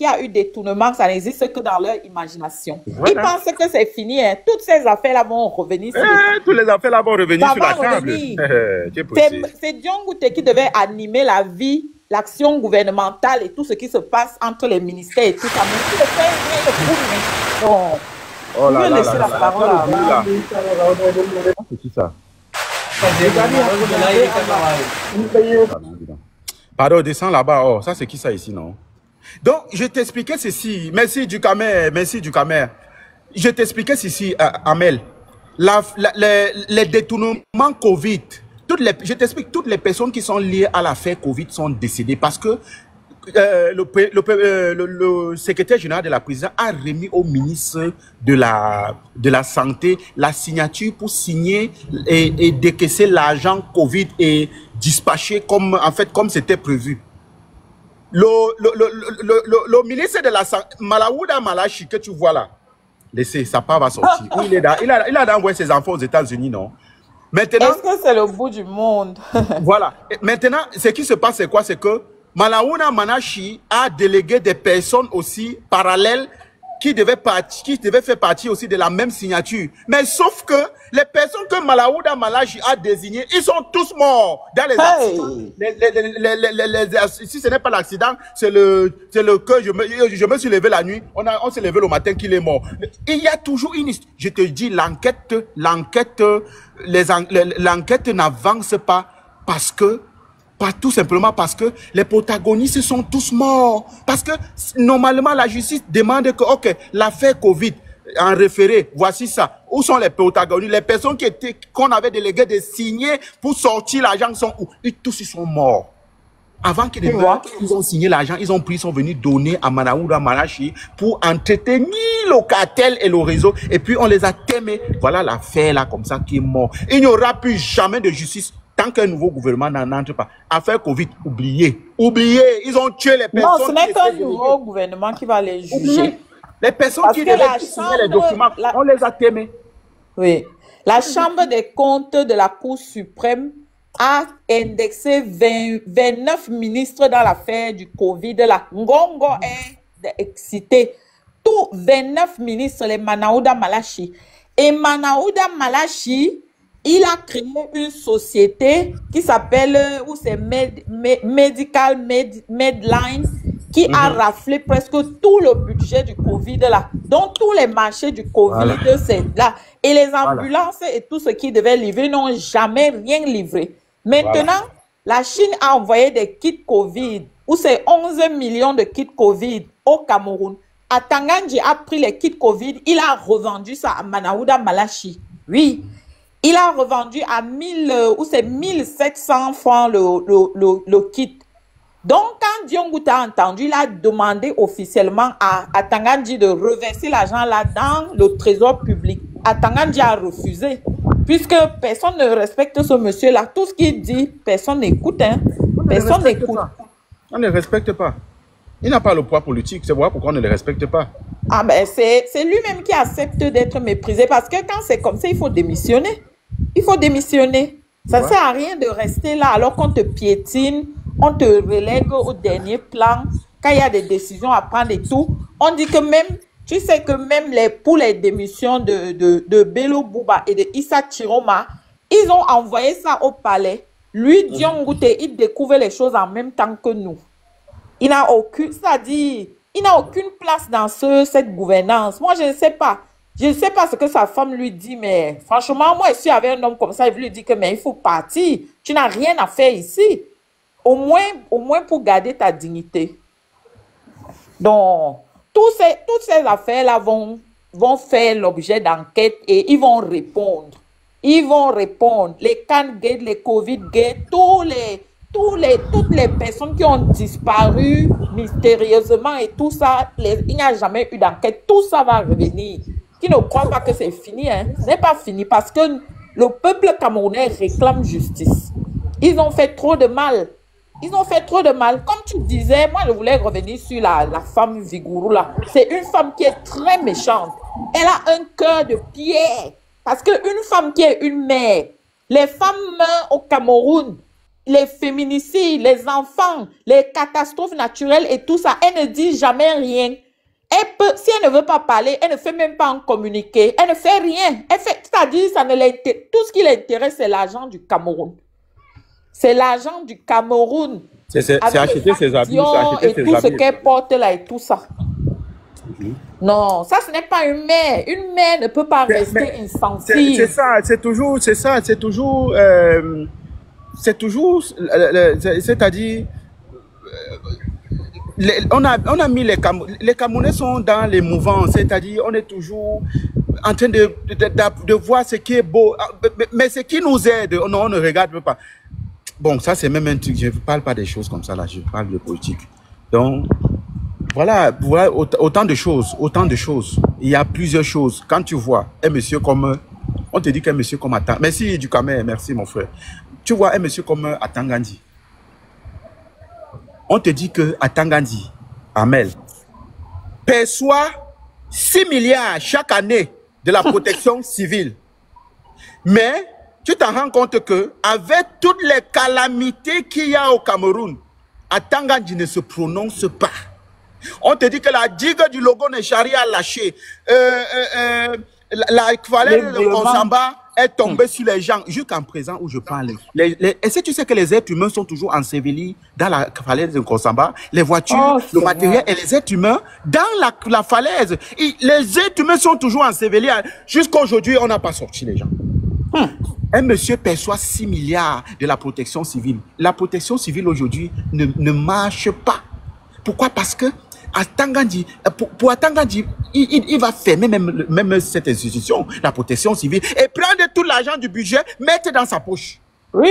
Speaker 2: y a eu détournement, ça n'existe que dans leur imagination. Voilà. Ils pensent que c'est fini. Hein. Toutes ces affaires-là vont revenir sur
Speaker 1: toutes les affaires-là vont revenir sur la table.
Speaker 2: C'est Dion Ngouté qui devait animer la vie, l'action gouvernementale et tout ce qui se passe entre les ministères et tout ça. Mais il ne fait rien de tout.
Speaker 1: Oh là là, laisser la parole à c'est qui ça? Pardon, descends là-bas. Oh, ça c'est qui ça ici, non? Donc, je t'expliquais ceci. Merci du Camer. Je t'expliquais ceci, Amel. Les détournements Covid, je t'explique, toutes les personnes qui sont liées à l'affaire Covid sont décédées parce que le secrétaire général de la présidence a remis au ministre de la Santé la signature pour signer et décaisser l'argent Covid et dispatcher comme c'était prévu. Le ministre de la Santé, Malaouda Malachi, que tu vois là, laissez, sa part va sortir. Il a envoyé ses enfants aux États-Unis, non? Maintenant,
Speaker 2: est-ce que c'est le bout du monde?
Speaker 1: Voilà. Et maintenant, ce qui se passe, c'est quoi? C'est que Malaouna Manachi a délégué des personnes aussi parallèles qui devaient faire partie aussi de la même signature. Mais sauf que les personnes que Malaouna Manachi a désignées, ils sont tous morts dans les accidents. Si ce n'est pas l'accident, c'est le que je me suis levé la nuit, on s'est levé le matin qu'il est mort. Il y a toujours je te dis, l'enquête n'avance pas tout simplement parce que les protagonistes sont tous morts. Parce que normalement, la justice demande que, ok, l'affaire Covid, en référé, voici ça. Où sont les protagonistes? Les personnes qu'on avait déléguées de signer pour sortir l'argent sont où? Tous ils sont morts. Avant qu'ils meurent, ils ont signé l'argent, ils sont venus donner à Manaouda Malachi pour entretenir le cartel et le réseau. Et puis on les a témés. Voilà l'affaire là comme ça qui est mort. Il n'y aura plus jamais de justice tant qu'un nouveau gouvernement n'entre pas. Affaire Covid, oubliez. Ils ont tué les personnes.
Speaker 2: Non, ce n'est qu'un nouveau gouvernement qui va les juger.
Speaker 1: Les personnes qui devaient signer les documents, on les a témés.
Speaker 2: Oui. La Chambre des comptes de la Cour suprême a indexé 29 ministres dans l'affaire du Covid. La Ngongo est excité. Tous 29 ministres, les Manaouda Malachi. Et Manaouda Malachi, il a créé une société qui s'appelle, ou c'est Medical Medline, qui a raflé presque tout le budget du Covid là. Donc tous les marchés du Covid, c'est là. Et les ambulances et tout ce qui devait livrer n'ont jamais rien livré. Maintenant, la Chine a envoyé des kits Covid, où c'est 11 millions de kits Covid au Cameroun. Atangandji a pris les kits Covid, il a revendu ça à Manaouda Malachi. Oui. Il a revendu à 1700 francs le kit. Donc, quand Diongout a entendu, il a demandé officiellement à Atangandji de reverser l'argent là dans le trésor public. Atangandji a refusé, puisque personne ne respecte ce monsieur-là. Tout ce qu'il dit, personne n'écoute. Hein. Personne n'écoute.
Speaker 1: On ne le respecte pas. Il n'a pas le poids politique, c'est pourquoi on ne le respecte pas.
Speaker 2: Ah ben, c'est lui-même qui accepte d'être méprisé, parce que quand c'est comme ça, il faut démissionner. Il faut démissionner. Ça ne sert à rien de rester là alors qu'on te piétine, on te relègue au dernier plan. Quand il y a des décisions à prendre et tout, on dit que même, tu sais que même pour les démissions de Bello Bouba et de Issa Chiroma, ils ont envoyé ça au palais. Lui, Diongoute, il découvre les choses en même temps que nous. Il n'a aucune, c'est-à-dire, il n'a aucune place dans cette gouvernance. Moi, je ne sais pas. Je ne sais pas ce que sa femme lui dit, mais franchement, moi, si j'avais un homme comme ça, il lui dit que mais il faut partir. Tu n'as rien à faire ici. Au moins pour garder ta dignité. Donc, toutes ces affaires-là vont faire l'objet d'enquête et ils vont répondre. Ils vont répondre. Les Can-Gate, les Covid-Gate, toutes les personnes qui ont disparu mystérieusement et tout ça, il n'y a jamais eu d'enquête. Tout ça va revenir. Qui ne croient pas que c'est fini, hein. Ce n'est pas fini parce que le peuple camerounais réclame justice. Ils ont fait trop de mal. Ils ont fait trop de mal. Comme tu disais, moi je voulais revenir sur la femme Vigourou là. C'est une femme qui est très méchante. Elle a un cœur de pierre. Parce qu'une femme qui est une mère, les femmes meurent au Cameroun, les féminicides, les enfants, les catastrophes naturelles et tout ça, elle ne dit jamais rien. Si elle ne veut pas parler, elle ne fait même pas en communiquer. Elle ne fait rien. C'est-à-dire, tout ce qui l'intéresse, c'est l'argent du Cameroun. C'est l'argent du Cameroun.
Speaker 1: C'est acheter ses habits, c'est acheter ses
Speaker 2: et tout
Speaker 1: habits.
Speaker 2: ce qu'elle porte là et tout ça. Non, ça ce n'est pas une mère. Une mère ne peut pas rester insensible.
Speaker 1: C'est ça, c'est toujours, c'est-à-dire, on a mis les Camerounais sont dans les mouvements, c'est-à-dire on est toujours en train de voir ce qui est beau, mais ce qui nous aide, on ne regarde pas. Bon, ça c'est même un truc, je ne parle pas des choses comme ça là, je parle de politique. Donc, voilà autant de choses, Il y a plusieurs choses. Quand tu vois un monsieur comme, on te dit qu'un monsieur comme Atangandi, merci du Camer, merci mon frère. Tu vois un monsieur comme Atangandi. On te dit que Atangandi, Amel, perçoit 6 milliards chaque année de la protection civile. Mais tu t'en rends compte que avec toutes les calamités qu'il y a au Cameroun, Atangandi ne se prononce pas. On te dit que la digue du logo Nechari a lâché. La falaise de Konsamba est tombée sur les gens. Jusqu'en présent où je parle. Est-ce que tu sais que les êtres humains sont toujours ensevelis dans la falaise de Konsamba? Les voitures, le matériel et les êtres humains dans la falaise. Les êtres humains sont toujours ensevelis. Jusqu'à aujourd'hui, on n'a pas sorti les gens. Un monsieur perçoit 6 milliards de la protection civile. La protection civile aujourd'hui ne marche pas. Pourquoi? Parce que Atangandi, pour Atangandi, il va fermer même cette institution, la protection civile, et prendre tout l'argent du budget, mettre dans sa poche.
Speaker 2: Oui.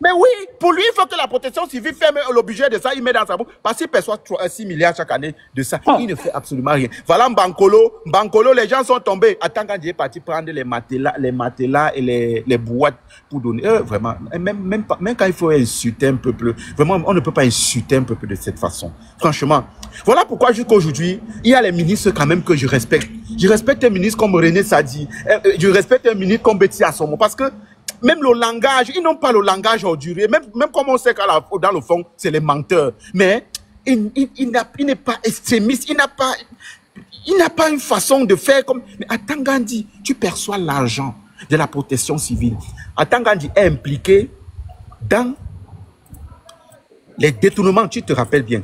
Speaker 1: Mais oui, pour lui, il faut que la protection civile ferme le budget de ça, il met dans sa poche, parce qu'il perçoit 6 milliards chaque année de ça. Il ne fait absolument rien. Voilà Bankolo, les gens sont tombés. Atangandi est parti prendre les matelas et les boîtes pour donner. Vraiment, même quand il faut insulter un peuple, vraiment, on ne peut pas insulter un peuple de cette façon. Franchement. Voilà pourquoi jusqu'à aujourd'hui, il y a les ministres quand même que je respecte. Je respecte un ministre comme René Sadi. Je respecte un ministre comme Betty Assomo. Parce que même le langage, ils n'ont pas le langage ordurier. Même comme on sait que dans le fond, c'est les menteurs. Mais il n'est pas extrémiste. Il n'a pas une façon de faire comme... Mais Atangandi, tu perçois l'argent de la protection civile. Atangandi est impliqué dans... les détournements, tu te rappelles bien,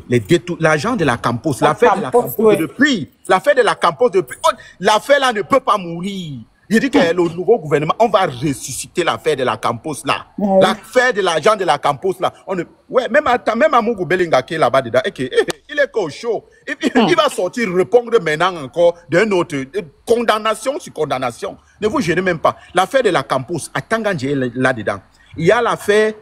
Speaker 1: l'argent de la Campos, l'affaire de la Campos depuis, l'affaire de la Campos depuis, l'affaire là ne peut pas mourir. Je dis que le nouveau gouvernement, on va ressusciter l'affaire de la Campos là. L'affaire de l'argent de la Campos là. Même Amougou Belinga qui est là-bas dedans, il est qu'au chaud. Il va sortir répondre maintenant encore d'une autre condamnation sur condamnation. Ne vous gênez même pas. L'affaire de la Campos, Atangandi est là-dedans. Il y a l'affaire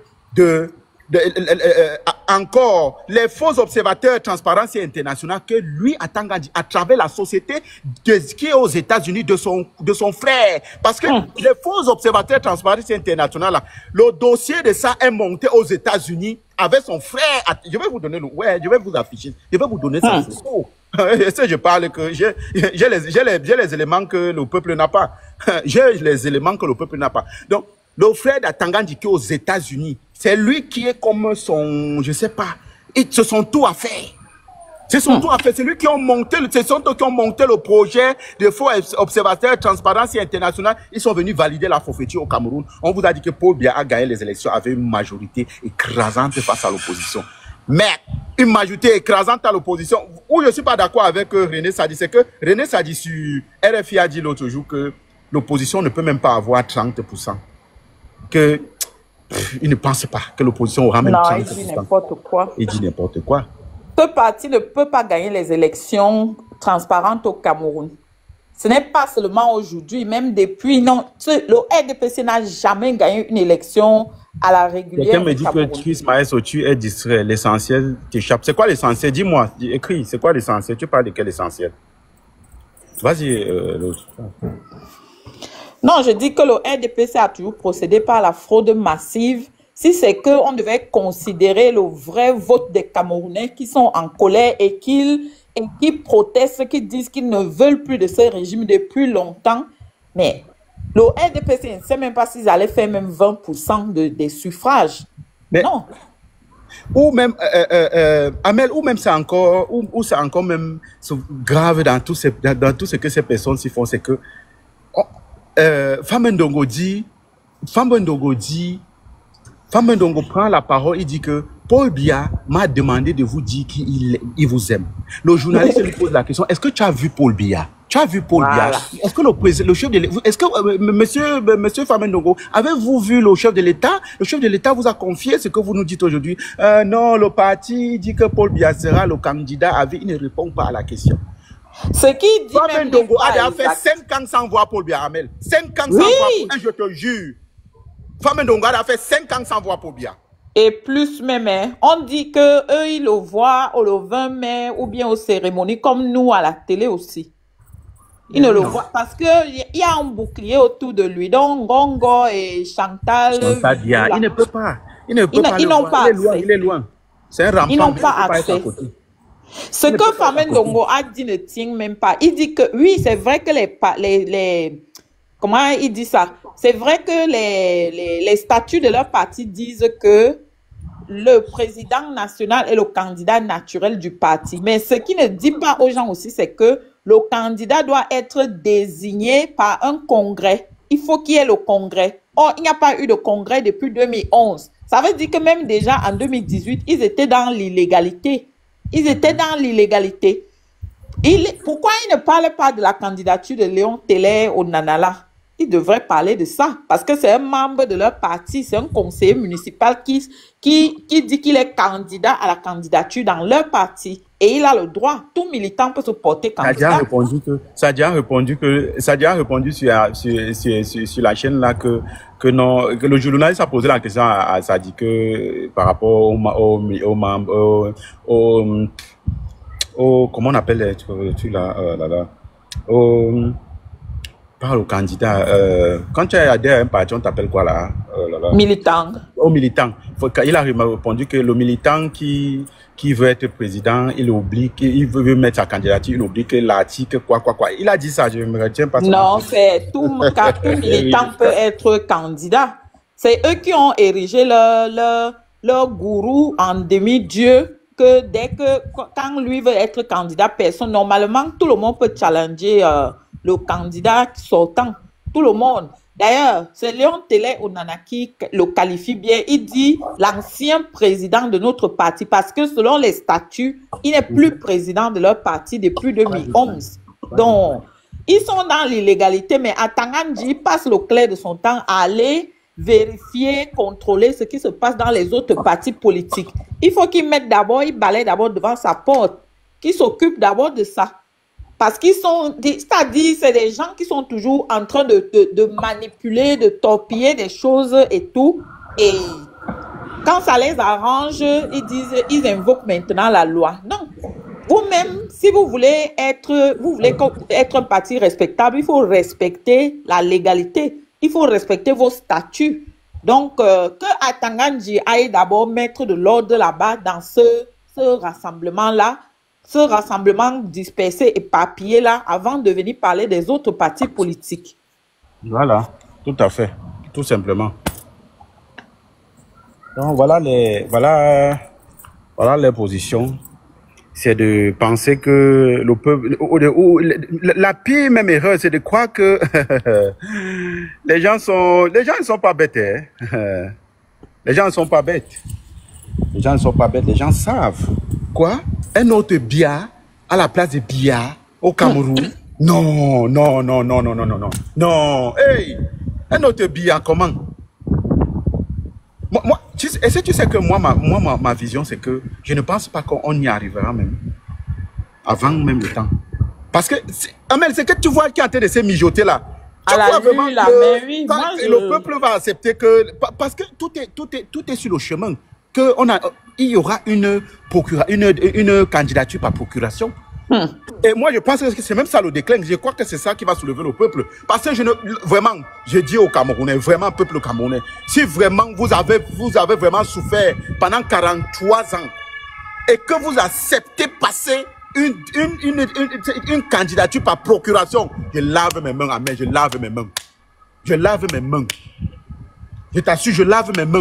Speaker 1: encore les faux observateurs Transparency International que lui Atangandi à travers la société qui est aux États-Unis de son frère, parce que les faux observateurs Transparency International là, le dossier de ça est monté aux États-Unis avec son frère. Je vais vous donner je vais vous afficher, je vais vous donner ça. Je parle que j'ai les éléments que le peuple n'a pas. J'ai les éléments que le peuple n'a pas. Donc le frère d'Atangandi qui est aux États-Unis, c'est lui qui est comme son, je sais pas, ils se sont tout à faire. C'est son tout à faire. C'est lui qui ont monté, le projet de faux observateurs Transparency International. Ils sont venus valider la forfaiture au Cameroun. On vous a dit que Paul Biya a gagné les élections avec une majorité écrasante face à l'opposition. Mais une majorité écrasante à l'opposition. Où je suis pas d'accord avec René Sadi, c'est que René Sadi sur RFI a dit l'autre jour que l'opposition ne peut même pas avoir 30%. Il ne pense pas que l'opposition aura même 30%.
Speaker 2: Il dit n'importe quoi.
Speaker 1: Il dit n'importe quoi.
Speaker 2: Ce parti ne peut pas gagner les élections transparentes au Cameroun. Ce n'est pas seulement aujourd'hui, même depuis. Non, le RDPC n'a jamais gagné une élection à la régulière.
Speaker 1: Quelqu'un me dit que Chris Maestro, tu es distrait. L'essentiel t'échappe. C'est quoi l'essentiel? Dis-moi, écris. C'est quoi l'essentiel? Tu parles de quel essentiel? Vas-y, l'autre.
Speaker 2: Non, je dis que le RDPC a toujours procédé par la fraude massive. Si c'est qu'on devait considérer le vrai vote des Camerounais qui sont en colère et qui protestent, qui disent qu'ils ne veulent plus de ce régime depuis longtemps. Mais le RDPC ne sait même pas s'ils allaient faire même 20% des suffrages. Mais non.
Speaker 1: Ou même, Amel, ou même c'est encore, ou c'est encore même grave dans tout ce que ces personnes-ci font, c'est que Famendongo prend la parole, il dit que Paul Biya m'a demandé de vous dire qu'il vous aime. Le journaliste lui pose la question, est-ce que tu as vu Paul Biya? Tu as vu Paul Biya? Est-ce que le chef de l'État, est-ce que monsieur Famendongo, avez-vous vu le chef de l'État? Le chef de l'État vous a confié ce que vous nous dites aujourd'hui. Non, le parti dit que Paul Biya sera le candidat à vie. Il ne répond pas à la question.
Speaker 2: Ce qui dit
Speaker 1: Famendongo a fait 5 ans sans voir Paul Biya, Amel. 5 ans sans voir, je te jure. Famendongo a fait 5 ans sans voir Paul Biya.
Speaker 2: Et plus même, hein, on dit que eux ils le voient au 20 mai ou bien aux cérémonies comme nous à la télé aussi. Ils ne le voient parce que il y a un bouclier autour de lui. Donc Gongo et Chantal.
Speaker 1: Il ne peut pas. Il ne peut pas.
Speaker 2: Ils n'ont pas accès.
Speaker 1: Il est loin. C'est un rampant.
Speaker 2: Ils n'ont pas accès. Ce que Famen Dongo a dit ne tient même pas. Il dit que oui, c'est vrai que comment il dit ça? C'est vrai que les statuts de leur parti disent que le président national est le candidat naturel du parti. Mais ce qui ne dit pas aux gens aussi, c'est que le candidat doit être désigné par un congrès. Il faut qu'il y ait le congrès. Or, il n'y a pas eu de congrès depuis 2011. Ça veut dire que même déjà en 2018, ils étaient dans l'illégalité. Ils étaient dans l'illégalité. Pourquoi ils ne parlent pas de la candidature de Léon Teller au Nanala? Ils devraient parler de ça. Parce que c'est un membre de leur parti, c'est un conseiller municipal qui dit qu'il est candidat à la candidature dans leur parti. Et il a le droit. Tout militant peut se porter candidat.
Speaker 1: Ça a déjà répondu sur la chaîne là que non, que le journaliste a posé la question à Sadi que par rapport aux membres, comment on appelle les trucs là, parle au candidat. Quand tu es adhéré à un parti, on t'appelle quoi là?
Speaker 2: Militant.
Speaker 1: Au militant. Il a répondu que le militant qui veut être président, il oublie qu'il veut mettre sa candidature, il oublie que l'article quoi. Il a dit ça, je ne me retiens pas.
Speaker 2: Non, c'est tout militant peut être candidat. C'est eux qui ont érigé leur gourou en demi-dieu, que quand lui veut être candidat, personne, normalement, tout le monde peut challenger le candidat sortant, tout le monde. D'ailleurs, c'est Léon Teller Onana qui le qualifie bien. Il dit l'ancien président de notre parti parce que selon les statuts, il n'est plus président de leur parti depuis 2011. Donc, ils sont dans l'illégalité, mais Atangandji passe le clair de son temps à aller vérifier, contrôler ce qui se passe dans les autres partis politiques. Il faut qu'il balaye d'abord devant sa porte, qu'il s'occupe d'abord de ça. Parce qu'ils sont, c'est-à-dire, c'est des gens qui sont toujours en train de manipuler, de torpiller des choses et tout. Et quand ça les arrange, ils invoquent maintenant la loi. Non. Vous-même, si vous voulez être un parti respectable, il faut respecter la légalité. Il faut respecter vos statuts. Donc, que Atangandji aille d'abord mettre de l'ordre là-bas dans ce rassemblement-là, ce rassemblement dispersé, éparpillé là, avant de venir parler des autres partis politiques.
Speaker 1: Voilà, tout à fait, tout simplement. Donc voilà les positions. C'est de penser que le peuple, la pire même erreur, c'est de croire que les gens ne sont pas bêtes. Hein? Les gens ne sont pas bêtes. Les gens ne sont pas bêtes. Les gens savent. Quoi? Un autre Biya à la place de Biya au Cameroun? Non. Non. Hey! Un autre Biya, comment? Est-ce que tu sais que ma vision, c'est que je ne pense pas qu'on y arrivera même. Avant même le temps. Parce que, Amel, c'est que tu vois qui est en train de se mijoter là. Tu crois vraiment que le peuple va accepter que... Parce que tout est sur le chemin. Il y aura une candidature par procuration. Et moi, je pense que c'est même ça le déclin. Je crois que c'est ça qui va soulever le peuple. Parce que je dis aux Camerounais, vraiment, peuple camerounais, si vraiment vous avez vraiment souffert pendant 43 ans et que vous acceptez passer une candidature par procuration, je lave mes mains, Amen, je lave mes mains. Je lave mes mains. Je t'assure, je lave mes mains.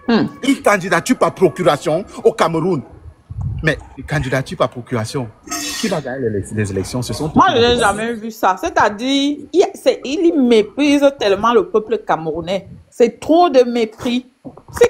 Speaker 1: Une candidature par procuration au Cameroun. Mais une candidature par procuration, qui va gagner les élections?
Speaker 2: Moi, je n'ai jamais vu ça. C'est-à-dire, il méprise tellement le peuple camerounais. C'est trop de mépris. Si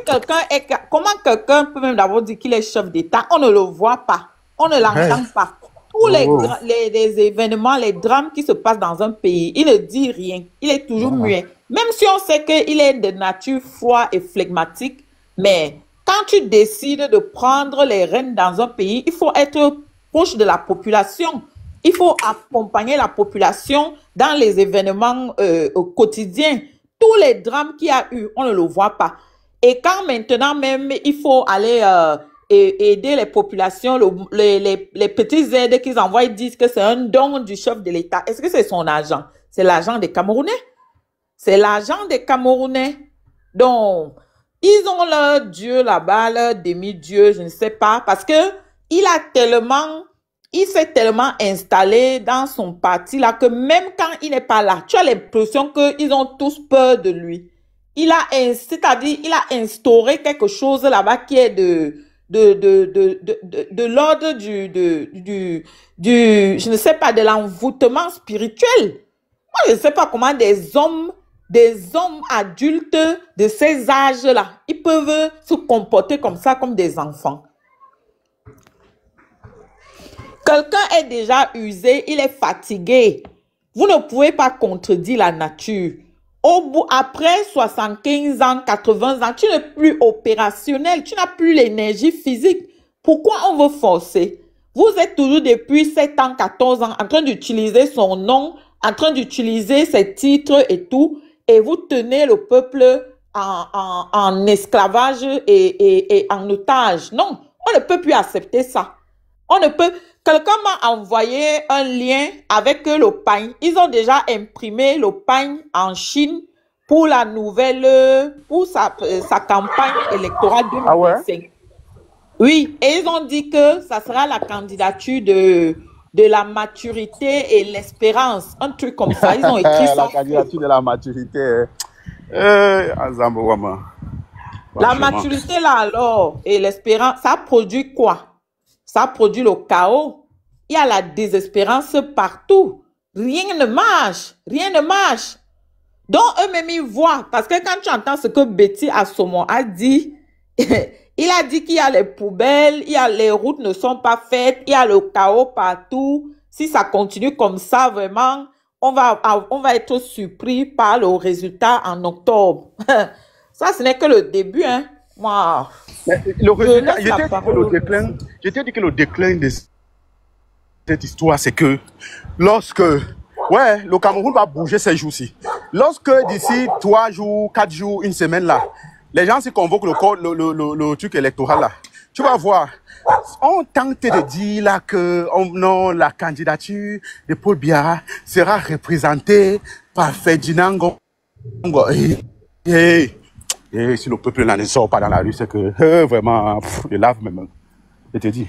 Speaker 2: comment quelqu'un peut même d'abord dire qu'il est chef d'État? On ne le voit pas. On ne l'entend pas. Tous les événements, les drames qui se passent dans un pays, il ne dit rien. Il est toujours muet. Même si on sait qu'il est de nature froid et flegmatique, mais quand tu décides de prendre les rênes dans un pays, il faut être proche de la population. Il faut accompagner la population dans les événements quotidiens. Tous les drames qu'il y a eu, on ne le voit pas. Et quand maintenant même, il faut aller aider les populations, les petites aides qu'ils envoient, ils disent que c'est un don du chef de l'État. Est-ce que c'est son argent? C'est l'argent des Camerounais. C'est l'argent des Camerounais. Donc, ils ont leur Dieu là-bas, leur demi-Dieu, je ne sais pas, parce que il s'est tellement installé dans son parti là que même quand il n'est pas là, tu as l'impression qu'ils ont tous peur de lui. C'est-à-dire, il a instauré quelque chose là-bas qui est de l'ordre je ne sais pas, de l'envoûtement spirituel. Moi, je ne sais pas comment des hommes adultes de ces âges-là, ils peuvent se comporter comme ça, comme des enfants. Quelqu'un est déjà usé, il est fatigué. Vous ne pouvez pas contredire la nature. Après 75 ans, 80 ans, tu n'es plus opérationnel, tu n'as plus l'énergie physique. Pourquoi on veut forcer? Vous êtes toujours depuis 7 ans, 14 ans en train d'utiliser son nom, en train d'utiliser ses titres et tout, et vous tenez le peuple en esclavage et en otage. Non, on ne peut plus accepter ça. On ne peut... Quelqu'un m'a envoyé un lien avec le pagne. Ils ont déjà imprimé le pagne en Chine pour la nouvelle, pour sa campagne électorale 2025. Ah ouais? Oui, et ils ont dit que ça sera la candidature de la maturité et l'espérance. Un truc comme ça. Ils ont écrit ça.
Speaker 1: La candidature de la maturité.
Speaker 2: La maturité là alors, et l'espérance, ça produit quoi? Ça produit le chaos. Il y a la désespérance partout. Rien ne marche. Rien ne marche. Donc, eux-mêmes, ils voient. Parce que quand tu entends ce que Betty Assomo a dit, il a dit qu'il y a les poubelles, les routes ne sont pas faites, il y a le chaos partout. Si ça continue comme ça, vraiment, on va être surpris par le résultat en octobre. Ça, ce n'est que le début, hein. Moi,
Speaker 1: le résultat, je t'ai dit que le déclin de cette histoire, c'est que lorsque, le Cameroun va bouger ces jours-ci. Lorsque d'ici 3 jours, 4 jours, une semaine là, les gens se convoquent le truc électoral là, tu vas voir, on tente de dire là que non, la candidature de Paul Biya sera représentée par Ferdinand Ngongo. Et si le peuple ne sort pas dans la rue, c'est que vraiment, je lave même. Je te dis.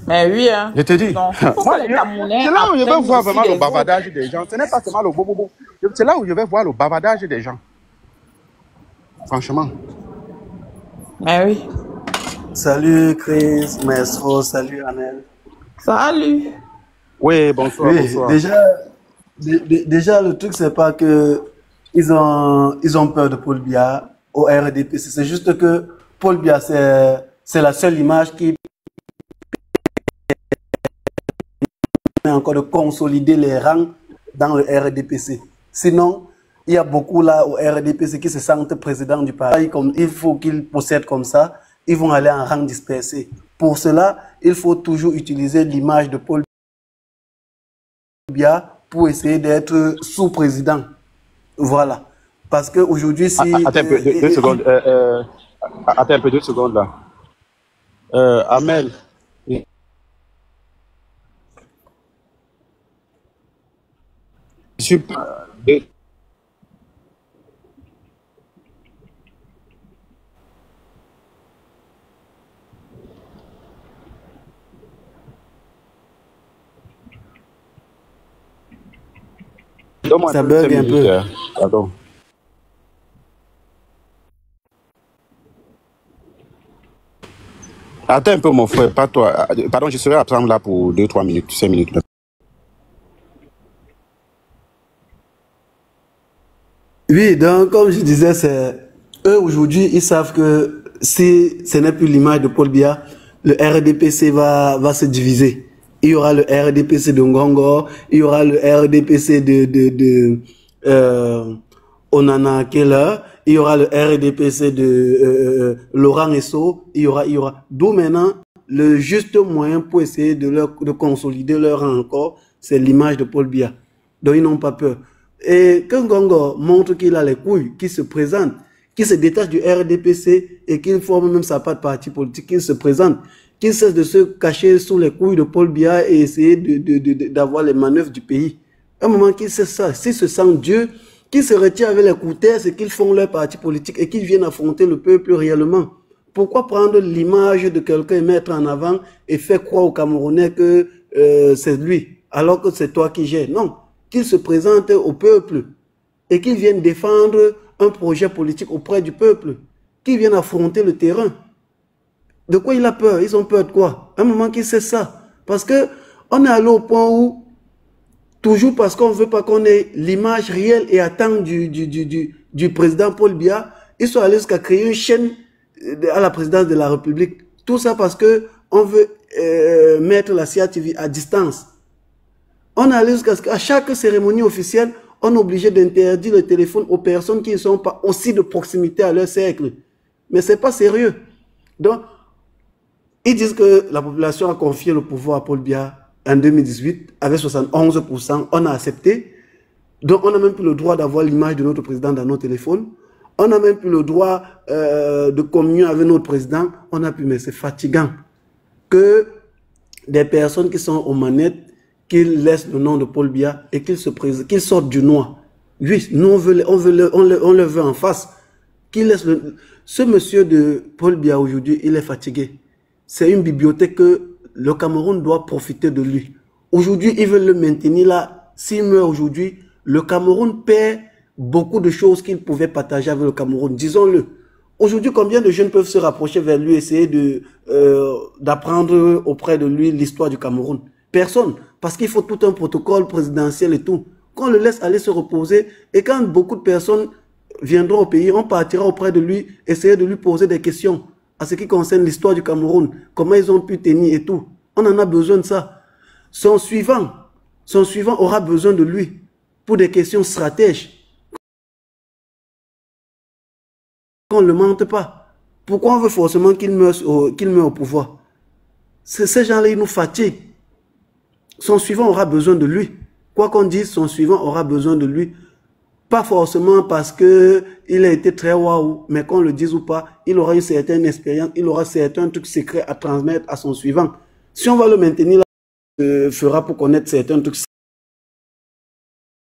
Speaker 2: Mais oui, hein.
Speaker 1: Je te dis. C'est là où je vais voir vraiment le bavardage des gens. Ce n'est pas seulement le bobo. C'est là où je vais voir le bavardage des gens. Franchement.
Speaker 2: Mais oui.
Speaker 3: Salut Chris, Maestro, salut Anel.
Speaker 2: Salut.
Speaker 1: Oui, bonsoir,
Speaker 3: oui,
Speaker 1: bonsoir.
Speaker 3: Déjà, le truc, c'est pas que ils ont peur de Paul Biya au RDPC. C'est juste que Paul Biya, c'est la seule image qui permet encore de consolider les rangs dans le RDPC. Sinon, il y a beaucoup là au RDPC qui se sentent président du parti. Comme il faut qu'ils procèdent comme ça, ils vont aller en rang dispersé. Pour cela, il faut toujours utiliser l'image de Paul Biya pour essayer d'être sous-président. Voilà. Parce qu'aujourd'hui, si...
Speaker 1: Attends un peu, 2 secondes. Attends un peu, 2 secondes là. Amel.
Speaker 3: Ça bug un peu.
Speaker 1: Pardon. Attends un peu, mon frère, pas toi. Pardon, je serai absent là pour 2-3 minutes, 5 minutes.
Speaker 3: Oui, donc, comme je disais, eux aujourd'hui, ils savent que si ce n'est plus l'image de Paul Biya, le RDPC va se diviser. Il y aura le RDPC de Ngongo, il y aura le RDPC de Onana Keller, il y aura le RDPC de Laurent Esso, il y aura. D'où maintenant, le juste moyen pour essayer de consolider leur rang encore, c'est l'image de Paul Biya. Donc ils n'ont pas peur. Et quand Ngongo montre qu'il a les couilles, qu'il se présente, qu'il se détache du RDPC et qu'il forme même sa part de parti politique, qu'il se présente, qu'il cesse de se cacher sous les couilles de Paul Biya et essayer d'avoir les manœuvres du pays. À un moment qu'il sait ça, s'il se sent Dieu, qu'il se retire avec les couteurs et qu'ils font leur parti politique et qu'ils viennent affronter le peuple réellement. Pourquoi prendre l'image de quelqu'un et mettre en avant et faire croire aux Camerounais que c'est lui, alors que c'est toi qui gères? Non, qu'il se présente au peuple et qu'ils viennent défendre un projet politique auprès du peuple, qu'ils viennent affronter le terrain. De quoi il a peur? Ils ont peur de quoi? À un moment qu'il sait ça. Parce que on est allé au point où, toujours parce qu'on ne veut pas qu'on ait l'image réelle et attendue du président Paul Biya, ils sont allés jusqu'à créer une chaîne à la présidence de la République. Tout ça parce que on veut mettre la CATV à distance. On est allé jusqu'à ce qu'à chaque cérémonie officielle, on est obligé d'interdire le téléphone aux personnes qui ne sont pas aussi de proximité à leur cercle. Mais ce n'est pas sérieux. Donc, ils disent que la population a confié le pouvoir à Paul Biya en 2018 avec 71%. On a accepté. Donc, on n'a même plus le droit d'avoir l'image de notre président dans nos téléphones. On n'a même plus le droit de communier avec notre président. On a plus, mais c'est fatigant que des personnes qui sont aux manettes, qu'ils laissent le nom de Paul Biya et qu'ils sortent du noir. Oui, nous on le veut en face. Ce monsieur de Paul Biya aujourd'hui, il est fatigué. C'est une bibliothèque que le Cameroun doit profiter de lui. Aujourd'hui, ils veulent le maintenir là. S'il meurt aujourd'hui, le Cameroun perd beaucoup de choses qu'il pouvait partager avec le Cameroun. Disons-le. Aujourd'hui, combien de jeunes peuvent se rapprocher vers lui, essayer d'apprendre auprès de lui l'histoire du Cameroun? Personne. Parce qu'il faut tout un protocole présidentiel et tout. Qu'on le laisse aller se reposer. Et quand beaucoup de personnes viendront au pays, on partira auprès de lui, essayer de lui poser des questions à ce qui concerne l'histoire du Cameroun. Comment ils ont pu tenir et tout. On en a besoin de ça. Son suivant aura besoin de lui pour des questions stratèges. Qu'on ne le mente pas. Pourquoi on veut forcément qu'il meure au pouvoir? Ces gens-là, ils nous fatiguent. Son suivant aura besoin de lui. Quoi qu'on dise, son suivant aura besoin de lui. Pas forcément parce qu'il a été très waouh, mais qu'on le dise ou pas, il aura une certaine expérience, il aura certains trucs secrets à transmettre à son suivant. Si on va le maintenir là, il fera pour connaître certains trucs